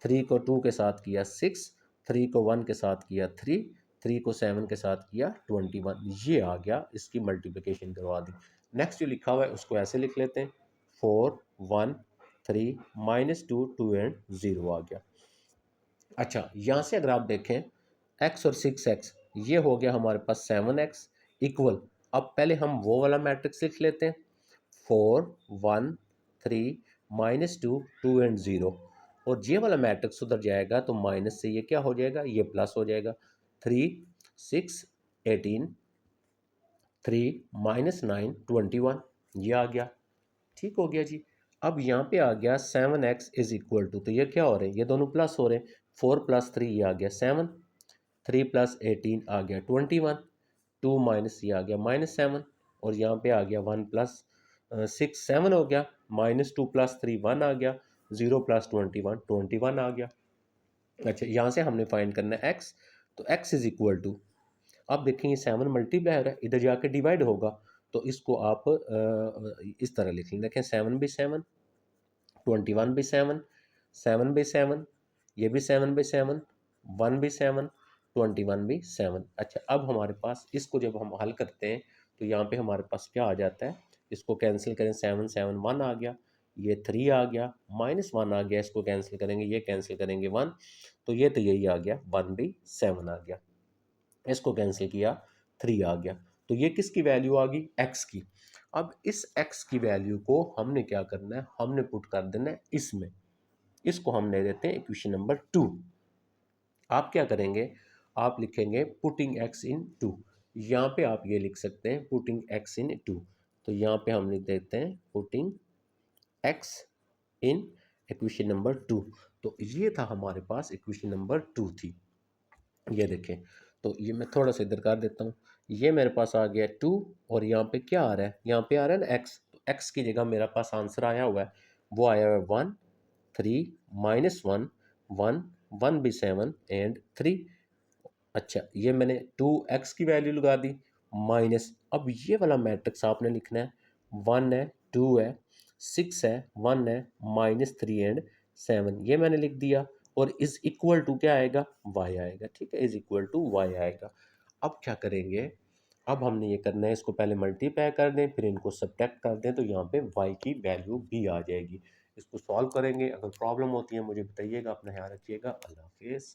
3 को 2 के साथ किया 6, 3 को 1 के साथ किया 3, 3 को 7 के साथ किया 21, ये आ गया, इसकी मल्टीप्लिकेशन करवा दी। नेक्स्ट जो लिखा हुआ है उसको ऐसे लिख लेते हैं 4 1 3 -2 2 एंड 0 आ गया। अच्छा, यहाँ से अगर आप देखें x और 6x, ये हो गया हमारे पास 7x इक्वल, अब पहले हम वो वाला मैट्रिक्स लिख लेते हैं 4 1 3 -2 2 एंड 0, और ये वाला मैट्रिक्स उधर जाएगा तो माइनस से ये क्या हो जाएगा, ये प्लस हो जाएगा। 3 6 18 3 -9 21, ये आ गया, ठीक हो गया जी। अब यहाँ पे आ गया 7x इज इक्वल टू, तो ये क्या हो रहे हैं, ये दोनों प्लस हो रहे हैं, 4 प्लस 3 ये आ गया 7, 3 प्लस 18 आ गया 21, 2 माइनस ये आ गया -7, और यहाँ पे आ गया 1 प्लस 6 7 हो गया, -2 प्लस 3 1 आ गया, 0 प्लस 21 21 आ गया। अच्छा, यहाँ से हमने फाइंड करना है x, तो x इज इक्वल टू, अब देखेंगे 7 मल्टीप्लाई हो रहा है, इधर जाके डिवाइड होगा, तो इसको आप इस तरह लिख लें, देखें 7 बाई 7, 21 बाई 7, 7 बाई 7, ये भी 7 बाई 7, 1 बाई 7, 21 बाई 7। अच्छा, अब हमारे पास इसको जब हम हल करते हैं तो यहाँ पे हमारे पास क्या आ जाता है, इसको कैंसिल करें, 7 7 1 आ गया, ये 3 आ गया, -1 आ गया, इसको कैंसिल करेंगे, ये कैंसिल करेंगे 1, तो यही आ गया 1 बाई 7 आ गया, इसको कैंसिल किया 3 आ गया, तो ये किसकी वैल्यू आ गई, x की। अब इस x की वैल्यू को हमने क्या करना है, हमने पुट कर देना है इसमें, इसको हम ले देते हैं इक्वेशन नंबर 2। आप क्या करेंगे, आप लिखेंगे पुटिंग x इन 2, यहाँ पे आप ये लिख सकते हैं पुटिंग x इन 2, तो यहाँ पे हम लिख देते हैं putting x in equation number 2, तो ये था हमारे पास इक्वेशन नंबर 2 थी, ये देखें, तो ये मैं थोड़ा सा इधर कर देता हूँ, ये मेरे पास आ गया 2 और यहाँ पे क्या आ रहा है, यहाँ पे आ रहा है ना x, तो x की जगह मेरे पास आंसर आया हुआ है, वो आया हुआ है 1 3 -1 1 1 बाई 7 एंड 3। अच्छा, ये मैंने 2x की वैल्यू लगा दी, माइनस, अब ये वाला मैट्रिक्स आपने लिखना है, 1 है 2 है 6 है 1 है -3 एंड 7, ये मैंने लिख दिया, और इज इक्वल टू क्या आएगा, y आएगा, ठीक है, इज इक्वल टू y आएगा। अब क्या करेंगे, अब हमने ये करना है, इसको पहले मल्टीप्लाई कर दें फिर इनको सब्ट्रैक्ट कर दें, तो यहाँ पे y की वैल्यू भी आ जाएगी। इसको सॉल्व करेंगे, अगर प्रॉब्लम होती है मुझे बताइएगा, अपना ख्याल रखिएगा, अल्लाह हाफिज़।